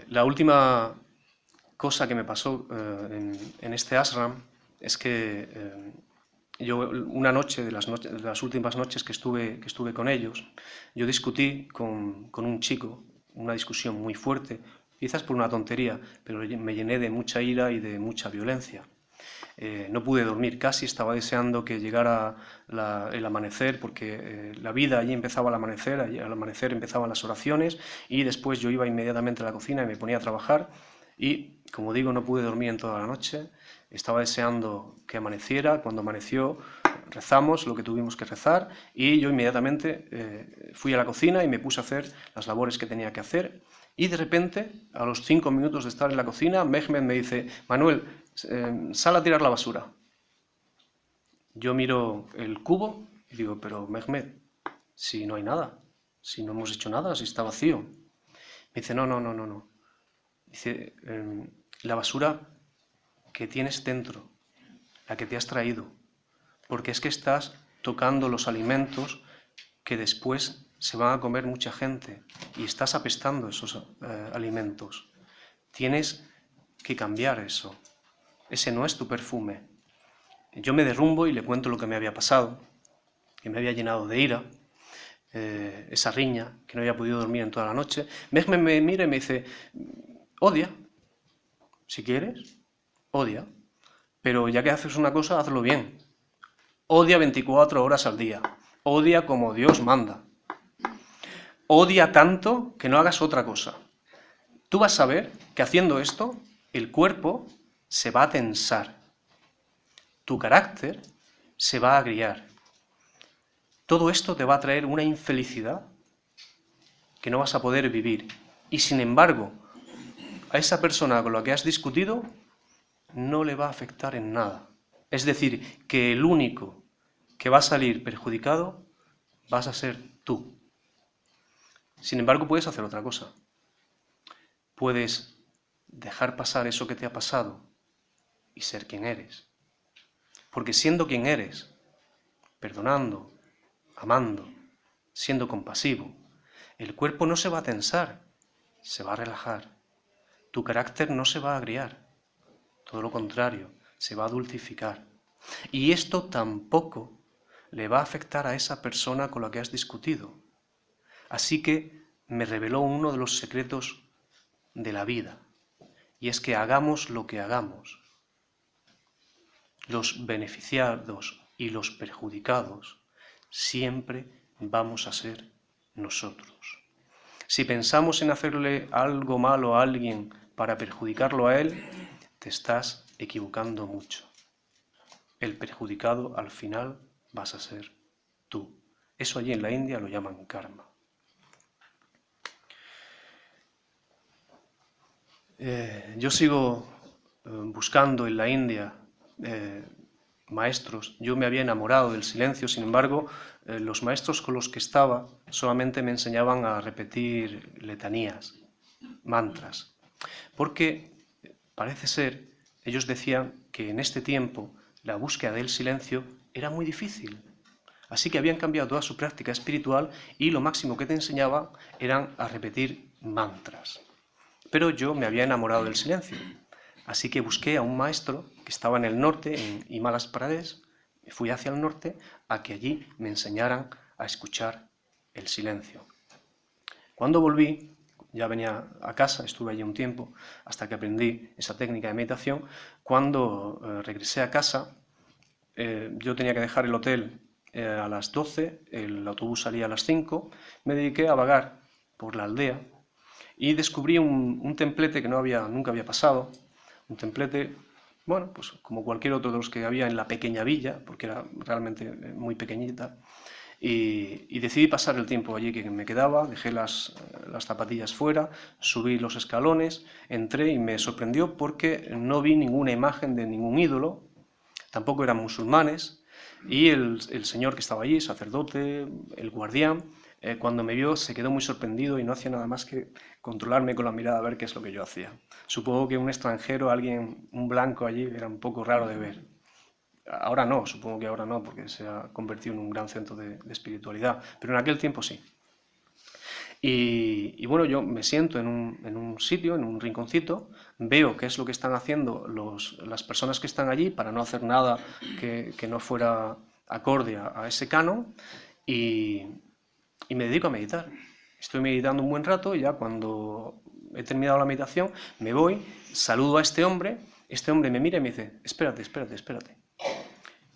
La última cosa que me pasó en este ashram es que yo una noche, de las últimas noches que estuve con ellos, yo discutí con un chico, una discusión muy fuerte, quizás por una tontería, pero me llené de mucha ira y de mucha violencia. No pude dormir casi, estaba deseando que llegara el amanecer, porque la vida allí empezaba al amanecer empezaban las oraciones, y después yo iba inmediatamente a la cocina y me ponía a trabajar, y como digo, no pude dormir en toda la noche. Estaba deseando que amaneciera. Cuando amaneció, rezamos lo que tuvimos que rezar, y yo inmediatamente fui a la cocina y me puse a hacer las labores que tenía que hacer. Y de repente, a los 5 minutos de estar en la cocina, Mehmet me dice: Manuel, sal a tirar la basura. Yo miro el cubo y digo: pero Mehmet, si no hay nada, si no hemos hecho nada, si está vacío. Me dice: no. Dice: la basura que tienes dentro, la que te has traído, porque es que estás tocando los alimentos que después se van a comer mucha gente y estás apestando esos alimentos. Tienes que cambiar eso. Ese no es tu perfume. Yo me derrumbo y le cuento lo que me había pasado, que me había llenado de ira, esa riña, que no había podido dormir en toda la noche. Mehmet me mira y me dice: odia, si quieres, odia, pero ya que haces una cosa, hazlo bien. Odia 24 horas al día, odia como Dios manda. Odia tanto que no hagas otra cosa. Tú vas a ver que haciendo esto, el cuerpo se va a tensar, tu carácter se va a agriar. Todo esto te va a traer una infelicidad que no vas a poder vivir. Y sin embargo, a esa persona con la que has discutido no le va a afectar en nada. Es decir, que el único que va a salir perjudicado vas a ser tú. Sin embargo, puedes hacer otra cosa. Puedes dejar pasar eso que te ha pasado y ser quien eres. Porque siendo quien eres, perdonando, amando, siendo compasivo, el cuerpo no se va a tensar, se va a relajar. Tu carácter no se va a agriar, todo lo contrario, se va a dulcificar. Y esto tampoco le va a afectar a esa persona con la que has discutido. Así que me reveló uno de los secretos de la vida, y es que hagamos lo que hagamos, los beneficiados y los perjudicados siempre vamos a ser nosotros. Si pensamos en hacerle algo malo a alguien para perjudicarlo a él, te estás equivocando mucho. El perjudicado al final vas a ser tú. Eso allí en la India lo llaman karma. Yo sigo buscando en la India maestros. Yo me había enamorado del silencio, sin embargo, los maestros con los que estaba solamente me enseñaban a repetir letanías, mantras, porque parece ser, ellos decían que en este tiempo la búsqueda del silencio era muy difícil. Así que habían cambiado toda su práctica espiritual y lo máximo que te enseñaban eran a repetir mantras. Pero yo me había enamorado del silencio, así que busqué a un maestro que estaba en el norte, en Himalayas Pradesh, me fui hacia el norte a que allí me enseñaran a escuchar el silencio. Cuando volví, ya venía a casa, estuve allí un tiempo, hasta que aprendí esa técnica de meditación. Cuando regresé a casa, yo tenía que dejar el hotel a las 12, el autobús salía a las 5, me dediqué a vagar por la aldea y descubrí un templete que nunca había pasado, un templete, bueno, pues como cualquier otro de los que había en la pequeña villa, porque era realmente muy pequeñita, y decidí pasar el tiempo allí que me quedaba, dejé las zapatillas fuera, subí los escalones, entré y me sorprendió porque no vi ninguna imagen de ningún ídolo, tampoco eran musulmanes, y el señor que estaba allí, sacerdote, el guardián, cuando me vio se quedó muy sorprendido y no hacía nada más que controlarme con la mirada a ver qué es lo que yo hacía. Supongo que un extranjero, un blanco allí, era un poco raro de ver. Ahora no, supongo que ahora no, porque se ha convertido en un gran centro de espiritualidad, pero en aquel tiempo sí. Y bueno, yo me siento en un sitio, en un rinconcito, veo qué es lo que están haciendo las personas que están allí para no hacer nada que no fuera acorde a ese canon y me dedico a meditar. Estoy meditando un buen rato y ya cuando he terminado la meditación me voy, saludo a este hombre me mira y me dice, espérate, espérate, espérate.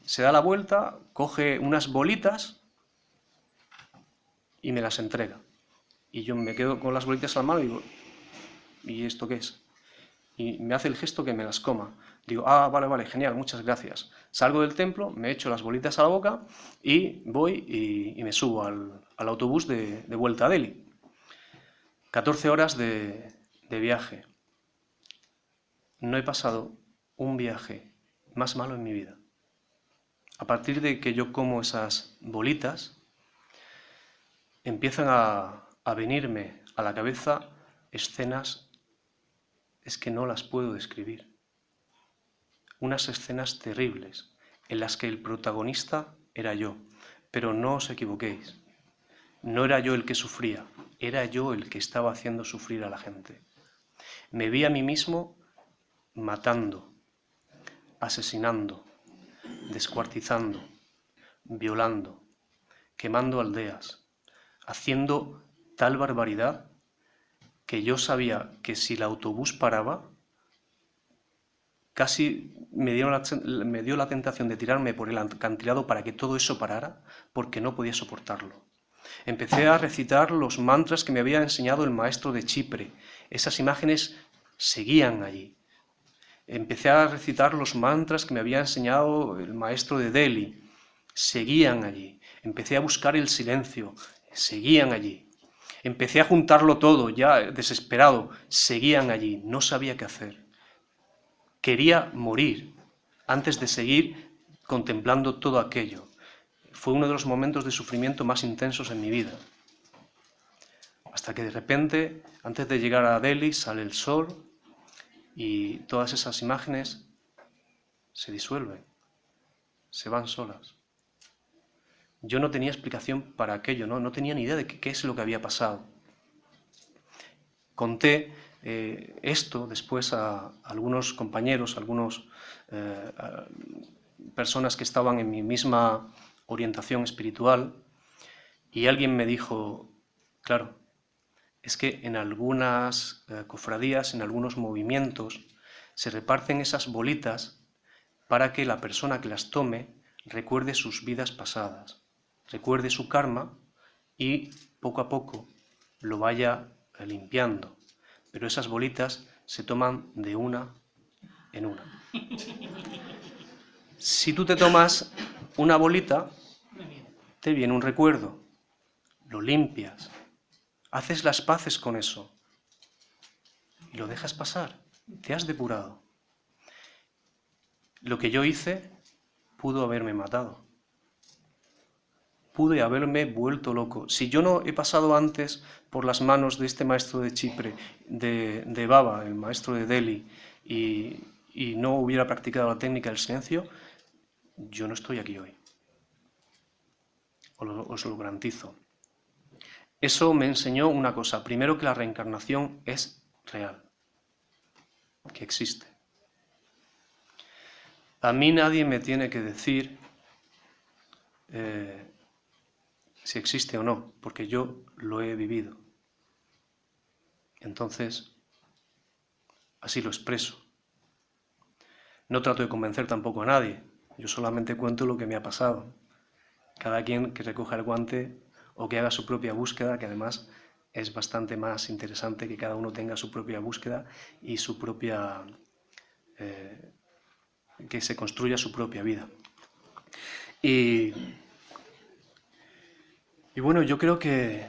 Se da la vuelta, coge unas bolitas y me las entrega. Y yo me quedo con las bolitas en la mano y digo, ¿y esto qué es? Y me hace el gesto que me las coma. Digo, ah, vale, vale, genial, muchas gracias. Salgo del templo, me echo las bolitas a la boca y voy y me subo al autobús de vuelta a Delhi. 14 horas de viaje. No he pasado un viaje más malo en mi vida. A partir de que yo como esas bolitas, empiezan a venirme a la cabeza escenas, es que no las puedo describir. Unas escenas terribles en las que el protagonista era yo, pero no os equivoquéis. No era yo el que sufría, era yo el que estaba haciendo sufrir a la gente. Me vi a mí mismo matando, asesinando, descuartizando, violando, quemando aldeas, haciendo tal barbaridad que yo sabía que si el autobús paraba, casi me dio la tentación de tirarme por el acantilado para que todo eso parara, porque no podía soportarlo. Empecé a recitar los mantras que me había enseñado el maestro de Chipre. Esas imágenes seguían allí. Empecé a recitar los mantras que me había enseñado el maestro de Delhi. Seguían allí. Empecé a buscar el silencio. Seguían allí. Empecé a juntarlo todo, ya desesperado. Seguían allí. No sabía qué hacer. Quería morir antes de seguir contemplando todo aquello. Fue uno de los momentos de sufrimiento más intensos en mi vida. Hasta que de repente, antes de llegar a Delhi, sale el sol y todas esas imágenes se disuelven, se van solas. Yo no tenía explicación para aquello, no tenía ni idea de qué es lo que había pasado. Conté esto después a algunos compañeros, a personas que estaban en mi misma orientación espiritual, y alguien me dijo, claro, es que en algunas cofradías, en algunos movimientos, se reparten esas bolitas para que la persona que las tome recuerde sus vidas pasadas, recuerde su karma y poco a poco lo vaya limpiando. Pero esas bolitas se toman de una en una. Si tú te tomas una bolita, te viene un recuerdo, lo limpias, haces las paces con eso y lo dejas pasar, te has depurado. Lo que yo hice pudo haberme matado, pude haberme vuelto loco. Si yo no he pasado antes por las manos de este maestro de Chipre, de Baba, el maestro de Delhi, y no hubiera practicado la técnica del silencio, yo no estoy aquí hoy. Os lo garantizo. Eso me enseñó una cosa. Primero, que la reencarnación es real, que existe. A mí nadie me tiene que decir si existe o no, porque yo lo he vivido. Entonces, así lo expreso. No trato de convencer tampoco a nadie, yo solamente cuento lo que me ha pasado. Cada quien que recoja el guante o que haga su propia búsqueda, que además es bastante más interesante que cada uno tenga su propia búsqueda y su propia... que se construya su propia vida. Y bueno, yo creo que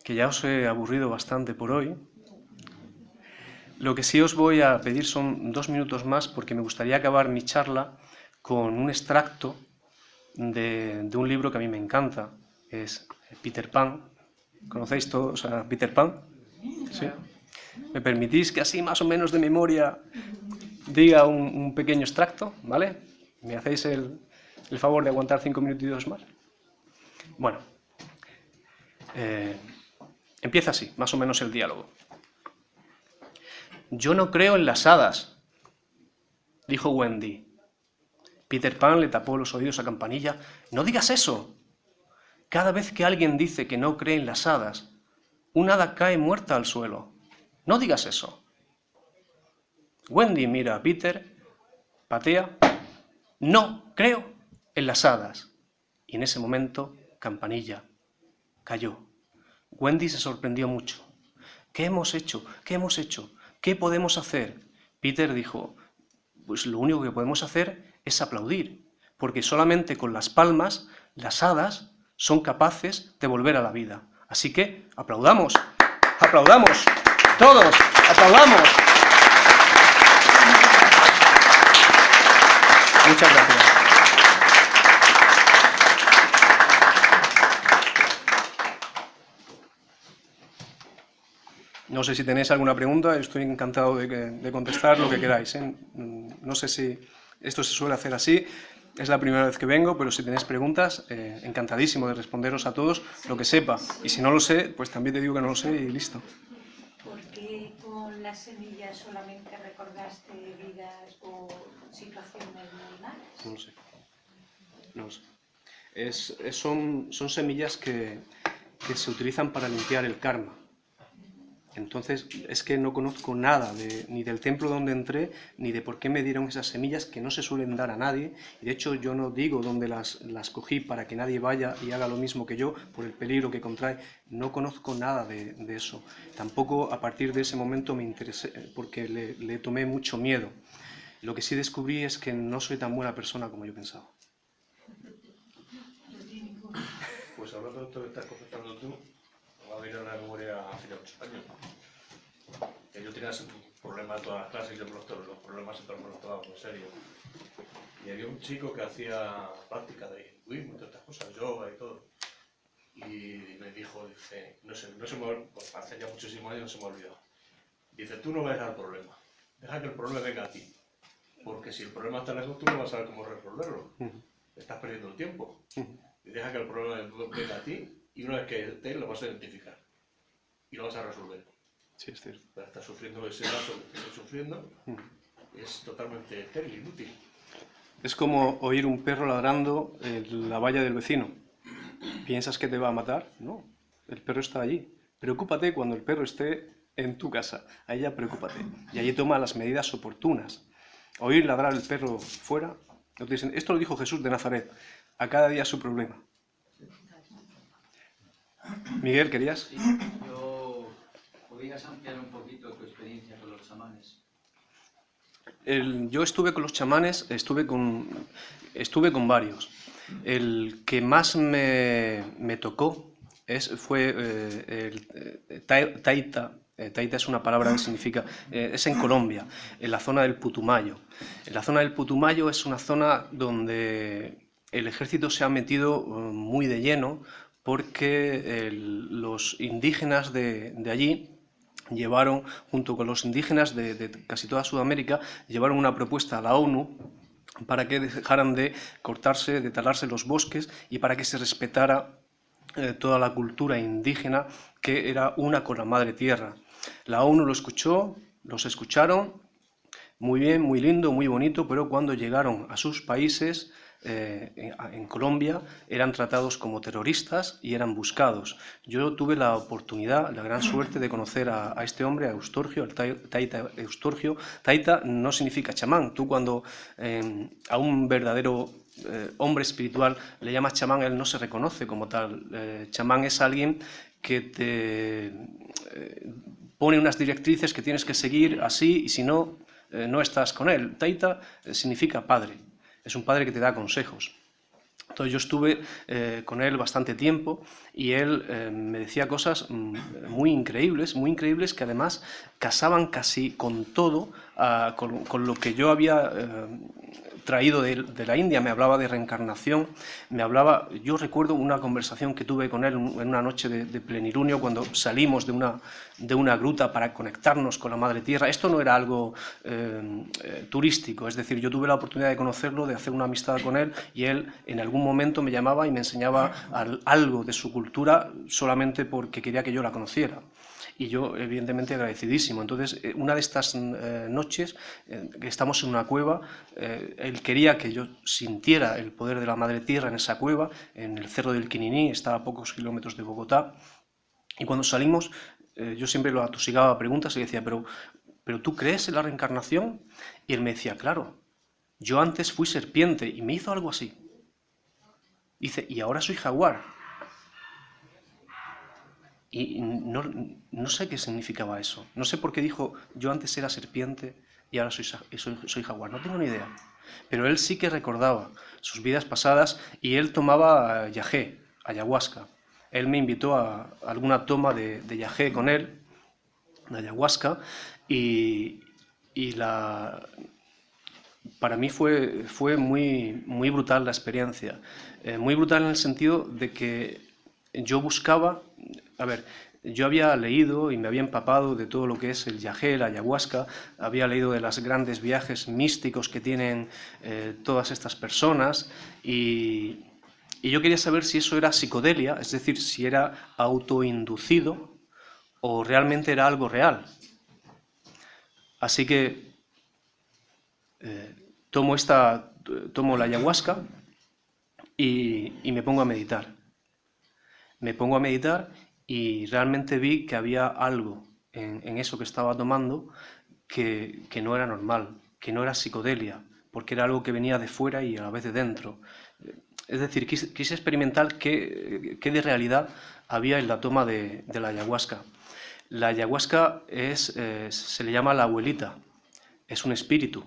ya os he aburrido bastante por hoy. Lo que sí os voy a pedir son 2 minutos más, porque me gustaría acabar mi charla con un extracto de un libro que a mí me encanta. Es Peter Pan. ¿Conocéis todos a Peter Pan? ¿Sí? ¿Me permitís que así más o menos de memoria diga un pequeño extracto? ¿Vale? ¿Me hacéis el favor de aguantar 5 minutitos más? Bueno, empieza así, más o menos el diálogo. «Yo no creo en las hadas», dijo Wendy. Peter Pan le tapó los oídos a Campanilla. «No digas eso. Cada vez que alguien dice que no cree en las hadas, un hada cae muerta al suelo. No digas eso». Wendy mira a Peter, patea. «No creo en las hadas». Y en ese momento, Campanilla cayó. Wendy se sorprendió mucho. «¿Qué hemos hecho? ¿Qué hemos hecho? ¿Qué podemos hacer?». Peter dijo: «Pues lo único que podemos hacer es aplaudir, porque solamente con las palmas las hadas son capaces de volver a la vida. Así que aplaudamos, aplaudamos, todos, aplaudamos». Muchas gracias. No sé si tenéis alguna pregunta, estoy encantado de contestar lo que queráis, ¿eh? No sé si esto se suele hacer así, es la primera vez que vengo, pero si tenéis preguntas, encantadísimo de responderos a todos lo que sepa. Y si no lo sé, pues también te digo que no lo sé y listo. ¿Por qué con las semillas solamente recordaste vidas o situaciones muy malas? No lo sé. No lo sé. Son semillas que se utilizan para limpiar el karma. Entonces, es que no conozco nada ni del templo donde entré, ni de por qué me dieron esas semillas, que no se suelen dar a nadie. Y de hecho, yo no digo dónde las cogí para que nadie vaya y haga lo mismo que yo, por el peligro que contrae. No conozco nada de eso. Tampoco a partir de ese momento me interesé, porque le tomé mucho miedo. Lo que sí descubrí es que no soy tan buena persona como yo pensaba. Pues hablando de esto que estás comentando tú, me va a venir a la memoria hace 8 años. Que yo tenía un problema de todas las clases y yo los problemas siempre me los tomaba en serio. Y había un chico que hacía práctica de hinduismo y todas estas cosas, yoga y todo. Y me dijo, dice, no se me, pues hace ya muchísimos años, no se me ha olvidado. Dice, tú no vas a dejar el problema, deja que el problema venga a ti. Porque si el problema está lejos, tú no vas a saber cómo resolverlo. Estás perdiendo el tiempo. Y deja que el problema venga a ti y una vez que esté lo vas a identificar. Y lo vas a resolver. Sí, es cierto. Pero estás sufriendo ese caso que estás sufriendo, es totalmente estéril, inútil. Es como oír un perro ladrando en la valla del vecino. ¿Piensas que te va a matar? No, el perro está allí. Preocúpate cuando el perro esté en tu casa. Ahí ya preocúpate. Y allí toma las medidas oportunas. Oír ladrar el perro fuera, esto lo dijo Jesús de Nazaret. A cada día su problema. Miguel, ¿querías? Sí, ¿podrías ampliar un poquito tu experiencia con los chamanes? Yo estuve con los chamanes, estuve con varios. El que más me tocó fue el Taita. Taita es una palabra que significa, es en Colombia, en la zona del Putumayo. En la zona del Putumayo es una zona donde el ejército se ha metido muy de lleno porque los indígenas de allí llevaron, junto con los indígenas de casi toda Sudamérica, llevaron una propuesta a la ONU para que dejaran de cortarse, de talarse los bosques y para que se respetara toda la cultura indígena que era una con la madre tierra. La ONU lo escuchó, los escucharon, muy bien, muy lindo, muy bonito, pero cuando llegaron a sus países en Colombia eran tratados como terroristas y eran buscados. Yo tuve la oportunidad, la gran suerte de conocer a este hombre, a Eustorgio, el taita Eustorgio. Taita no significa chamán. Tú cuando a un verdadero hombre espiritual le llamas chamán, él no se reconoce como tal. Chamán es alguien que te pone unas directrices que tienes que seguir así, y si no, no estás con él. Taita significa padre, es un padre que te da consejos. Entonces yo estuve con él bastante tiempo y él me decía cosas muy increíbles que además casaban casi con todo, con lo que yo había traído de la India. Me hablaba de reencarnación, yo recuerdo una conversación que tuve con él en una noche de plenilunio, cuando salimos de una gruta para conectarnos con la Madre Tierra. Esto no era algo turístico, es decir, yo tuve la oportunidad de conocerlo, de hacer una amistad con él, y él en algún momento me llamaba y me enseñaba algo de su cultura solamente porque quería que yo la conociera. Y yo, evidentemente, agradecidísimo. Entonces, una de estas noches, que estamos en una cueva, él quería que yo sintiera el poder de la Madre Tierra en esa cueva, en el Cerro del Quininí, está a pocos kilómetros de Bogotá. Y cuando salimos, yo siempre lo atosigaba a preguntas y decía, ¿pero tú crees en la reencarnación? Y él me decía, claro, yo antes fui serpiente, y me hizo algo así. Dice, y ahora soy jaguar. Y no sé qué significaba eso. No sé por qué dijo, yo antes era serpiente y ahora soy jaguar. No tengo ni idea. Pero él sí que recordaba sus vidas pasadas, y él tomaba yagé, ayahuasca. Él me invitó a alguna toma de yagé con él, de ayahuasca, y para mí fue muy brutal la experiencia. Muy brutal en el sentido de que yo buscaba... A ver, yo había leído y me había empapado de todo lo que es el yagé, la ayahuasca, había leído de los grandes viajes místicos que tienen todas estas personas, y yo quería saber si eso era psicodelia, es decir, si era autoinducido o realmente era algo real. Así que tomo la ayahuasca y me pongo a meditar. Y realmente vi que había algo en eso que estaba tomando que no era normal, que no era psicodelia, porque era algo que venía de fuera y a la vez de dentro. Es decir, quise experimentar qué de realidad había en la toma de la ayahuasca. La ayahuasca se le llama la abuelita, es un espíritu.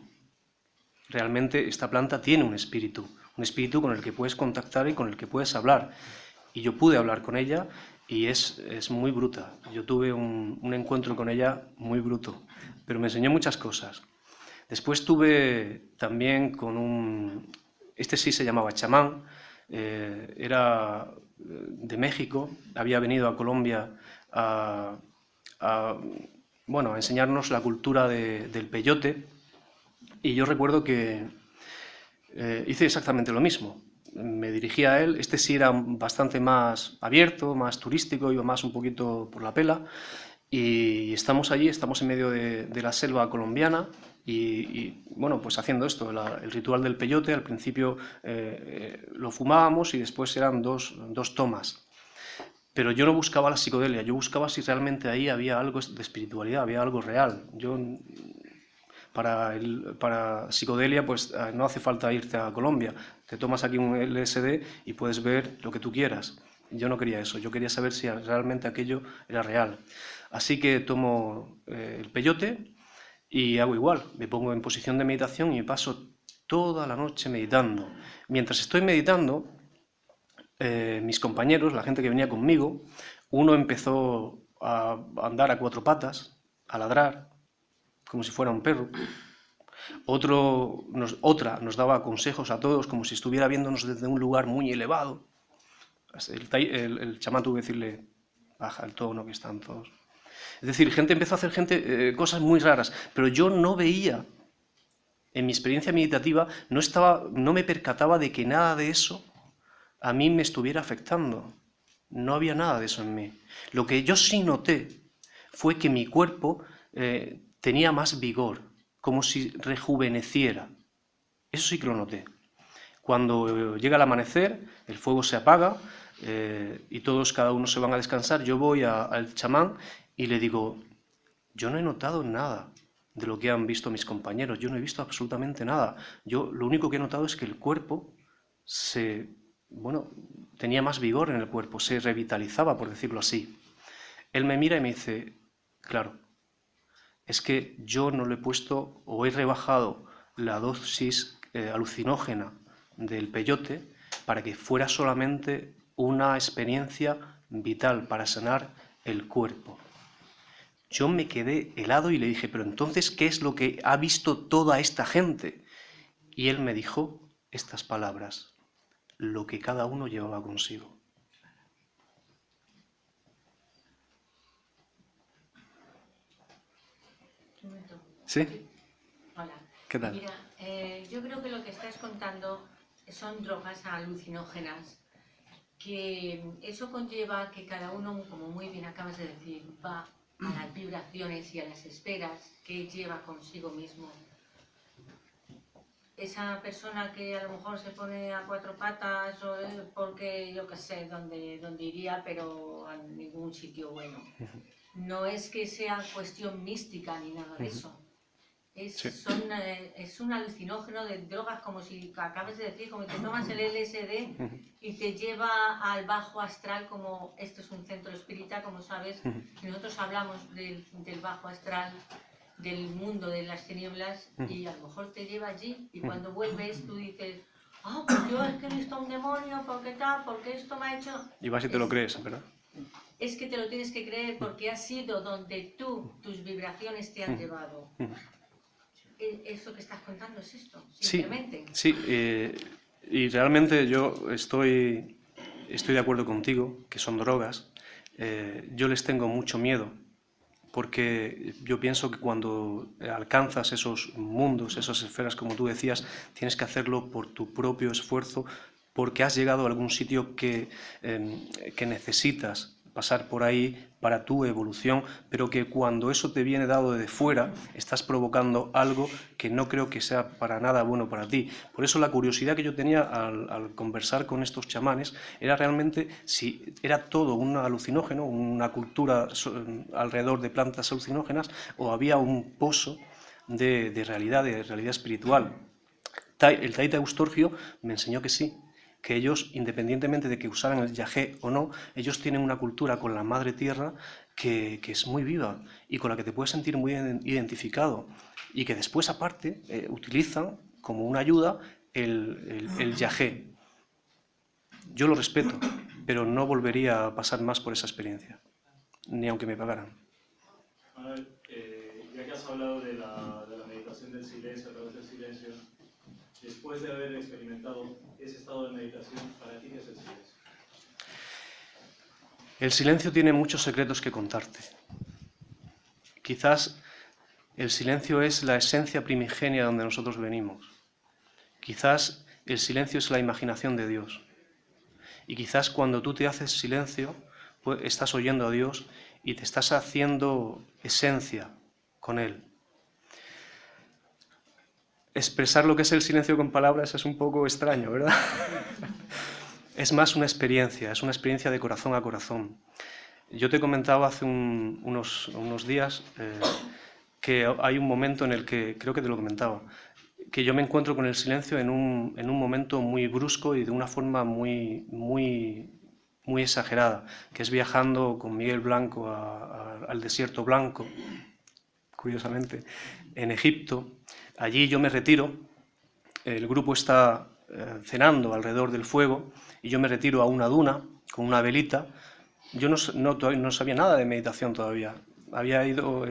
Realmente esta planta tiene un espíritu con el que puedes contactar y con el que puedes hablar. Y yo pude hablar con ella, y es muy bruta. Yo tuve un encuentro con ella muy bruto, pero me enseñó muchas cosas. Después tuve también con este sí se llamaba chamán, era de México, había venido a Colombia a enseñarnos la cultura del peyote, y yo recuerdo que hice exactamente lo mismo. Me dirigí a él. Este sí era bastante más abierto, más turístico, iba más un poquito por la pela, y estamos allí, estamos en medio de la selva colombiana, y bueno, pues haciendo esto, el ritual del peyote. Al principio lo fumábamos y después eran dos tomas. Pero yo no buscaba la psicodelia, yo buscaba si realmente ahí había algo de espiritualidad, había algo real. Para psicodelia, pues no hace falta irte a Colombia, te tomas aquí un LSD y puedes ver lo que tú quieras. Yo no quería eso, yo quería saber si realmente aquello era real. Así que tomo el peyote y hago igual, me pongo en posición de meditación y me paso toda la noche meditando. Mientras estoy meditando, mis compañeros, la gente que venía conmigo, uno empezó a andar a cuatro patas, a ladrar, como si fuera un perro. Otra nos daba consejos a todos, como si estuviera viéndonos desde un lugar muy elevado. El chamán tuvo que decirle, baja el tono, que están todos. Es decir, empezó a hacer cosas muy raras, pero yo no veía, en mi experiencia meditativa, no me percataba de que nada de eso a mí me estuviera afectando. No había nada de eso en mí. Lo que yo sí noté fue que mi cuerpo tenía más vigor, como si rejuveneciera. Eso sí que lo noté. Cuando llega el amanecer, el fuego se apaga y todos, cada uno se van a descansar. Yo voy al chamán y le digo, yo no he notado nada de lo que han visto mis compañeros, yo no he visto absolutamente nada. Yo lo único que he notado es que el cuerpo tenía más vigor en el cuerpo, se revitalizaba, por decirlo así. Él me mira y me dice, claro, es que yo no le he puesto o he rebajado la dosis alucinógena del peyote para que fuera solamente una experiencia vital para sanar el cuerpo. Yo me quedé helado y le dije, pero entonces, ¿qué es lo que ha visto toda esta gente? Y él me dijo estas palabras, lo que cada uno llevaba consigo. Un momento. ¿Sí? Hola. ¿Qué tal? Mira, yo creo que lo que estás contando son drogas alucinógenas, que eso conlleva que cada uno, como muy bien acabas de decir, va a las vibraciones y a las esferas que lleva consigo mismo. Esa persona que a lo mejor se pone a cuatro patas, o porque yo qué sé dónde iría, pero a ningún sitio bueno. No es que sea cuestión mística ni nada de eso. Es un alucinógeno de drogas, como si acabas de decir, como te tomas el LSD y te lleva al bajo astral, como esto es un centro espírita, como sabes. Nosotros hablamos del bajo astral, del mundo de las tinieblas, y a lo mejor te lleva allí, y cuando vuelves tú dices, pues yo es que he visto a un demonio, porque tal, porque esto me ha hecho... Y vas y te lo crees, ¿verdad? Es que te lo tienes que creer porque ha sido donde tus vibraciones te han llevado. Eso que estás contando es esto, simplemente. Sí, y realmente yo estoy de acuerdo contigo, que son drogas. Yo les tengo mucho miedo, porque yo pienso que cuando alcanzas esos mundos, esas esferas, como tú decías, tienes que hacerlo por tu propio esfuerzo, porque has llegado a algún sitio que necesitas pasar por ahí para tu evolución, pero que cuando eso te viene dado de fuera, estás provocando algo que no creo que sea para nada bueno para ti. Por eso la curiosidad que yo tenía al conversar con estos chamanes era realmente si era todo un alucinógeno, una cultura alrededor de plantas alucinógenas, o había un pozo de realidad espiritual. El Taita Eustorgio me enseñó que sí, que ellos, independientemente de que usaran el yagé o no, ellos tienen una cultura con la madre tierra que es muy viva y con la que te puedes sentir muy identificado, y que después, aparte, utilizan como una ayuda el yagé. Yo lo respeto, pero no volvería a pasar más por esa experiencia, ni aunque me pagaran. Manuel, ya que has hablado de la meditación del silencio, a través del silencio, después de haber experimentado ese estado de meditación, ¿para ti qué es el silencio? El silencio tiene muchos secretos que contarte. Quizás el silencio es la esencia primigenia donde nosotros venimos. Quizás el silencio es la imaginación de Dios. Y quizás cuando tú te haces silencio, pues estás oyendo a Dios y te estás haciendo esencia con Él. Expresar lo que es el silencio con palabras es un poco extraño, ¿verdad? Es más una experiencia, es una experiencia de corazón a corazón. Yo te comentaba hace unos días que hay un momento en el que, creo que te lo comentaba, que yo me encuentro con el silencio en un momento muy brusco y de una forma muy exagerada, que es viajando con Miguel Blanco al desierto blanco, curiosamente, en Egipto. Allí yo me retiro, el grupo está cenando alrededor del fuego y yo me retiro a una duna con una velita. Yo no sabía nada de meditación todavía. Había ido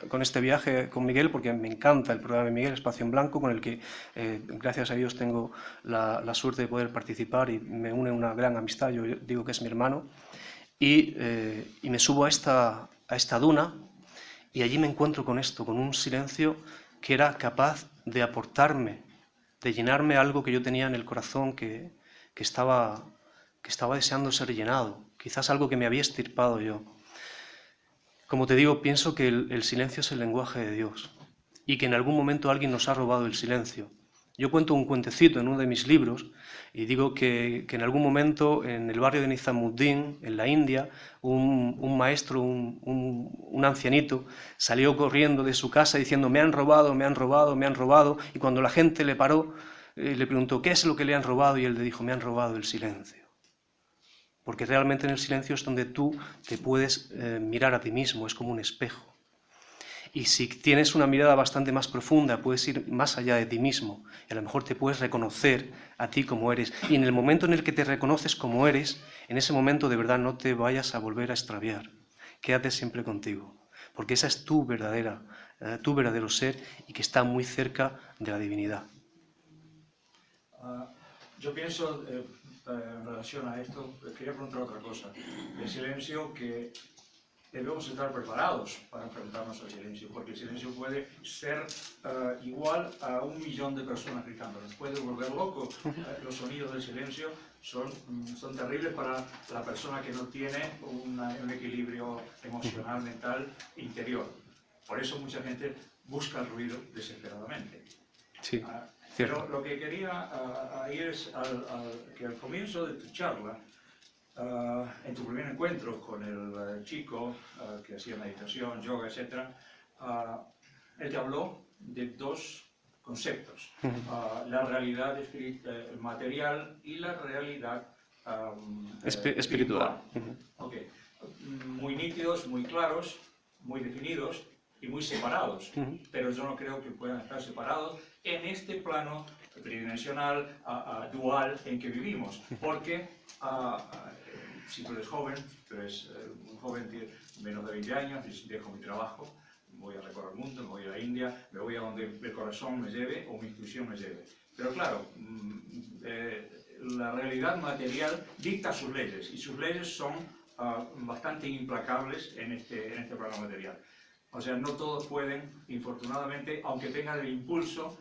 con este viaje con Miguel porque me encanta el programa de Miguel, Espacio en Blanco, con el que gracias a Dios tengo la suerte de poder participar y me une una gran amistad. Yo digo que es mi hermano. Y me subo a esta duna y allí me encuentro con esto, con un silencio que era capaz de aportarme, de llenarme algo que yo tenía en el corazón que estaba deseando ser llenado, quizás algo que me había extirpado yo. Como te digo, pienso que el silencio es el lenguaje de Dios y que en algún momento alguien nos ha robado el silencio. Yo cuento un cuentecito en uno de mis libros y digo que en algún momento en el barrio de Nizamuddin, en la India, un maestro, un ancianito, salió corriendo de su casa diciendo me han robado, me han robado, me han robado, y cuando la gente le paró, le preguntó ¿qué es lo que le han robado? Y él le dijo me han robado el silencio. Porque realmente en el silencio es donde tú te puedes mirar a ti mismo, es como un espejo. Y si tienes una mirada bastante más profunda, puedes ir más allá de ti mismo y a lo mejor te puedes reconocer a ti como eres. Y en el momento en el que te reconoces como eres, en ese momento de verdad no te vayas a volver a extraviar. Quédate siempre contigo, porque esa es tu verdadero ser y que está muy cerca de la divinidad. Yo pienso, en relación a esto, quería preguntar otra cosa. El silencio, que debemos estar preparados para enfrentarnos al silencio, porque el silencio puede ser igual a 1 millón de personas gritando, nos puede volver locos. Los sonidos del silencio son terribles para la persona que no tiene un equilibrio emocional, mental, interior. Por eso mucha gente busca el ruido desesperadamente. Sí, Pero lo que quería ir es que al comienzo de tu charla, en tu primer encuentro con el chico que hacía meditación, yoga, etc., él te habló de 2 conceptos, la realidad material y la realidad espiritual. Okay. Muy nítidos, muy claros, muy definidos y muy separados, pero yo no creo que puedan estar separados en este plano tridimensional, dual en que vivimos, porque si tú eres joven, un joven de menos de 20 años, dejo mi trabajo, voy a recorrer el mundo, me voy a la India, me voy a donde el corazón me lleve o mi intuición me lleve. Pero claro, la realidad material dicta sus leyes y sus leyes son bastante implacables en este plano material. O sea, no todos pueden, infortunadamente, aunque tengan el impulso,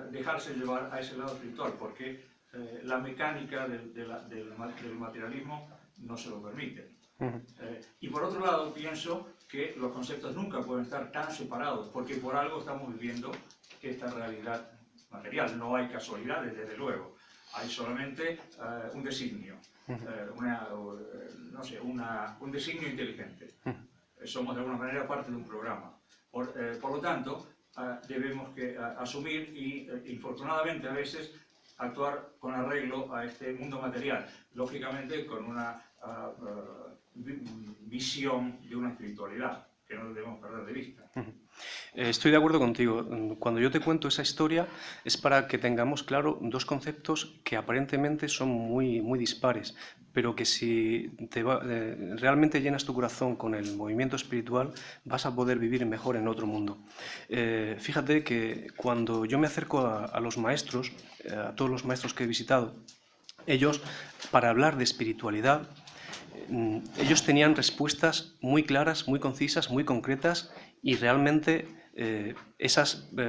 dejarse llevar a ese lado espiritual, porque la mecánica del materialismo no se lo permite. Y por otro lado, pienso que los conceptos nunca pueden estar tan separados, porque por algo estamos viviendo esta realidad material. No hay casualidades, desde luego. Hay solamente un designio, un designio inteligente. Somos de alguna manera parte de un programa. Por lo tanto, debemos asumir y, infortunadamente, a veces actuar con arreglo a este mundo material, lógicamente con una visión de una espiritualidad que no debemos perder de vista. Estoy de acuerdo contigo. Cuando yo te cuento esa historia es para que tengamos claro 2 conceptos que aparentemente son muy, muy dispares, pero que si realmente llenas tu corazón con el movimiento espiritual vas a poder vivir mejor en otro mundo. Fíjate que cuando yo me acerco a los maestros, a todos los maestros que he visitado, ellos, para hablar de espiritualidad, ellos tenían respuestas muy claras, muy concisas, muy concretas y realmente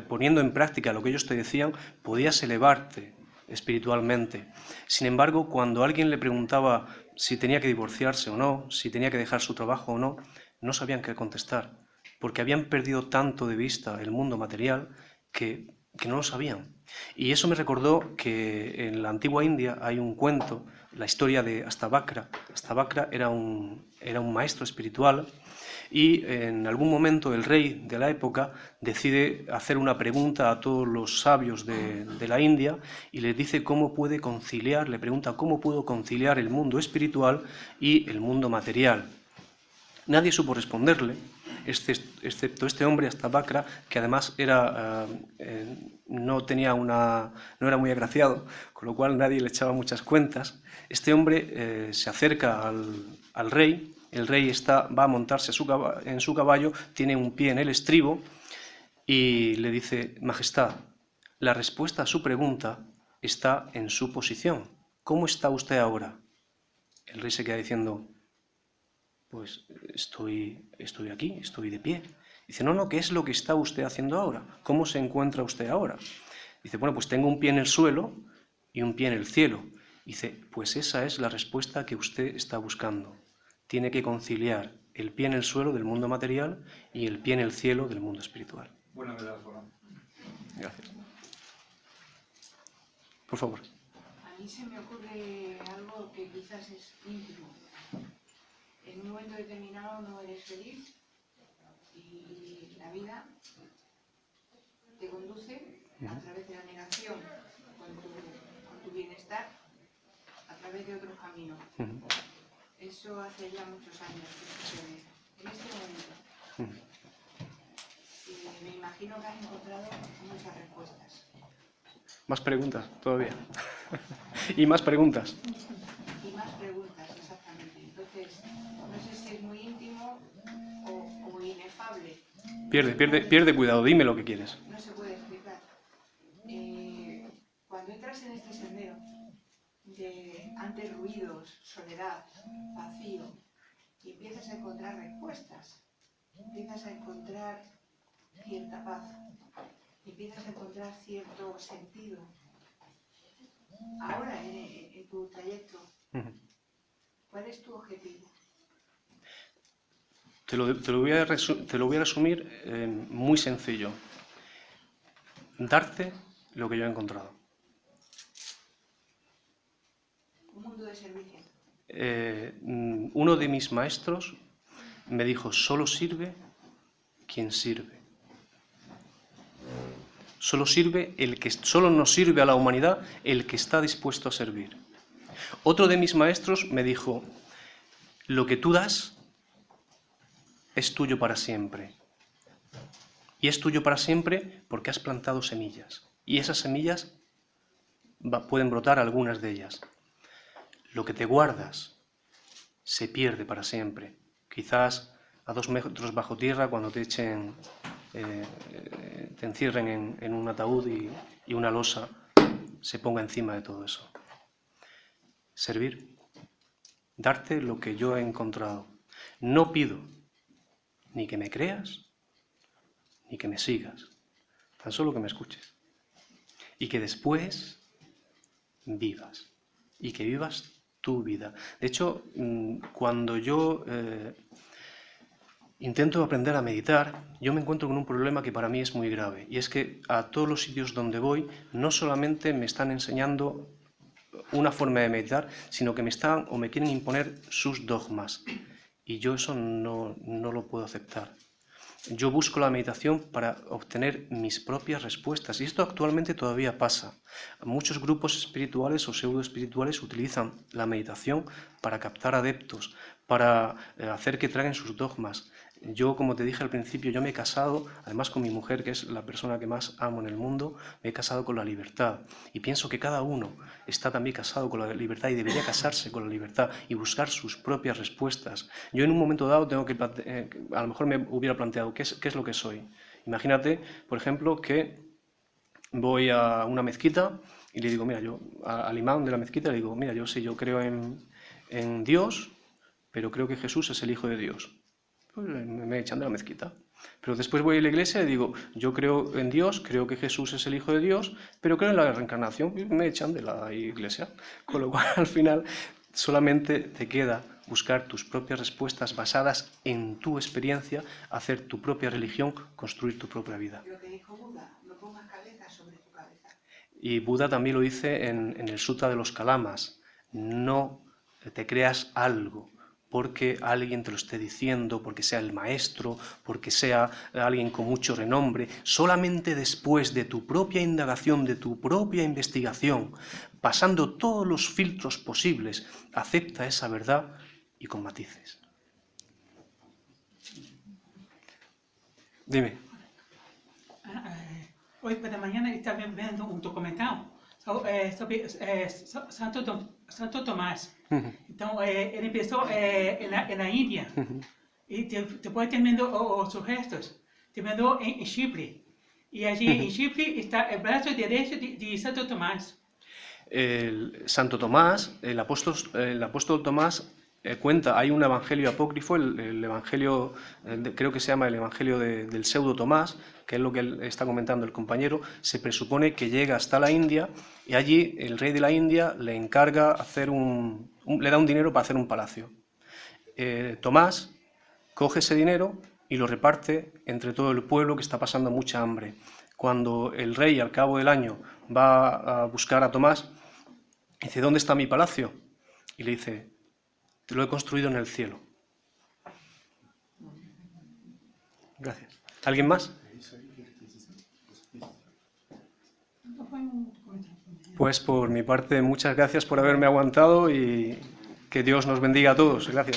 poniendo en práctica lo que ellos te decían, podías elevarte espiritualmente. Sin embargo, cuando alguien le preguntaba si tenía que divorciarse o no, si tenía que dejar su trabajo o no, no sabían qué contestar, porque habían perdido tanto de vista el mundo material que no lo sabían. Y eso me recordó que en la antigua India hay un cuento, la historia de Astabakra. Astabakra era un maestro espiritual y en algún momento el rey de la época decide hacer una pregunta a todos los sabios de la India y les dice cómo puede conciliar, le pregunta cómo puedo conciliar el mundo espiritual y el mundo material. Nadie supo responderle, excepto este hombre, Astabakra, que además no era muy agraciado, con lo cual nadie le echaba muchas cuentas. Este hombre se acerca al rey, el rey va a montarse en su caballo, tiene un pie en el estribo y le dice: Majestad, la respuesta a su pregunta está en su posición. ¿Cómo está usted ahora? El rey se queda diciendo: pues estoy aquí, estoy de pie. Dice: no, ¿qué es lo que está usted haciendo ahora? ¿Cómo se encuentra usted ahora? Dice: bueno, pues tengo un pie en el suelo y un pie en el cielo. Dice: pues esa es la respuesta que usted está buscando. Tiene que conciliar el pie en el suelo del mundo material y el pie en el cielo del mundo espiritual. Buena metáfora. Gracias. Por favor. A mí se me ocurre algo que quizás es íntimo. En un momento determinado no eres feliz y la vida te conduce a través de la negación con tu bienestar, a través de otro camino. Eso hace ya muchos años que sucede. En este momento. Y me imagino que has encontrado muchas respuestas. Más preguntas todavía. Y más preguntas. Y más preguntas, exactamente. Entonces, no sé si es muy íntimo o inefable. Pierde cuidado, dime lo que quieres. No se puede explicar. Cuando entras en este sendero ante ruidos, soledad, vacío, y empiezas a encontrar respuestas, empiezas a encontrar cierta paz, empiezas a encontrar cierto sentido. Ahora, en tu trayecto, ¿cuál es tu objetivo? Te lo voy a resumir muy sencillo. Darte lo que yo he encontrado. Un mundo de servicio. Uno de mis maestros me dijo, solo sirve quien sirve. Solo nos sirve a la humanidad el que está dispuesto a servir. Otro de mis maestros me dijo, lo que tú das es tuyo para siempre. Y es tuyo para siempre porque has plantado semillas. Y esas semillas pueden brotar algunas de ellas. Lo que te guardas se pierde para siempre. Quizás a 2 metros bajo tierra, cuando te echen, te encierren en un ataúd y una losa se ponga encima de todo eso. Servir, darte lo que yo he encontrado. No pido ni que me creas, ni que me sigas, tan solo que me escuches. Y que después vivas, y que vivas tu vida. De hecho, cuando yo intento aprender a meditar, yo me encuentro con un problema que para mí es muy grave, y es que a todos los sitios donde voy, no solamente me están enseñando una forma de meditar, sino que me están o me quieren imponer sus dogmas, y yo eso no lo puedo aceptar. Yo busco la meditación para obtener mis propias respuestas, y esto actualmente todavía pasa. Muchos grupos espirituales o pseudoespirituales utilizan la meditación para captar adeptos, para hacer que traguen sus dogmas. Yo, como te dije al principio, yo me he casado, además con mi mujer, que es la persona que más amo en el mundo, me he casado con la libertad. Y pienso que cada uno está también casado con la libertad y debería casarse con la libertad y buscar sus propias respuestas. Yo en un momento dado tengo que, a lo mejor me hubiera planteado, ¿qué es lo que soy? Imagínate, por ejemplo, que voy a una mezquita y le digo, mira, yo al imán de la mezquita le digo, mira, yo creo en Dios, pero creo que Jesús es el Hijo de Dios. Pues me echan de la mezquita. Pero después voy a la iglesia y digo, yo creo en Dios, creo que Jesús es el Hijo de Dios, pero creo en la reencarnación, y me echan de la iglesia. Con lo cual, al final, solamente te queda buscar tus propias respuestas basadas en tu experiencia, hacer tu propia religión, construir tu propia vida. Lo que dijo Buda, no pongas cabeza sobre tu cabeza. Y Buda también lo dice en el Sutta de los Kalamas, no te creas algo porque alguien te lo esté diciendo, porque sea el maestro, porque sea alguien con mucho renombre. Solamente después de tu propia indagación, de tu propia investigación, pasando todos los filtros posibles, acepta esa verdad y con matices. Dime. Hoy por la mañana estaba viendo un documental sobre Santo Tomás. Então, ele empezó en la India y después terminó sus restos, terminó en Chipre. Y allí en Chipre está el brazo derecho de Santo Tomás. Santo Tomás, el apóstol Tomás, cuenta, hay un evangelio apócrifo, el evangelio, creo que se llama el evangelio del pseudo Tomás, que es lo que está comentando el compañero. Se presupone que llega hasta la India y allí el rey de la India le encarga hacer le da un dinero para hacer un palacio. Tomás coge ese dinero y lo reparte entre todo el pueblo que está pasando mucha hambre. Cuando el rey al cabo del año va a buscar a Tomás, dice, ¿dónde está mi palacio? Y le dice, te lo he construido en el cielo. Gracias. ¿Alguien más? Pues por mi parte, muchas gracias por haberme aguantado y que Dios nos bendiga a todos. Gracias.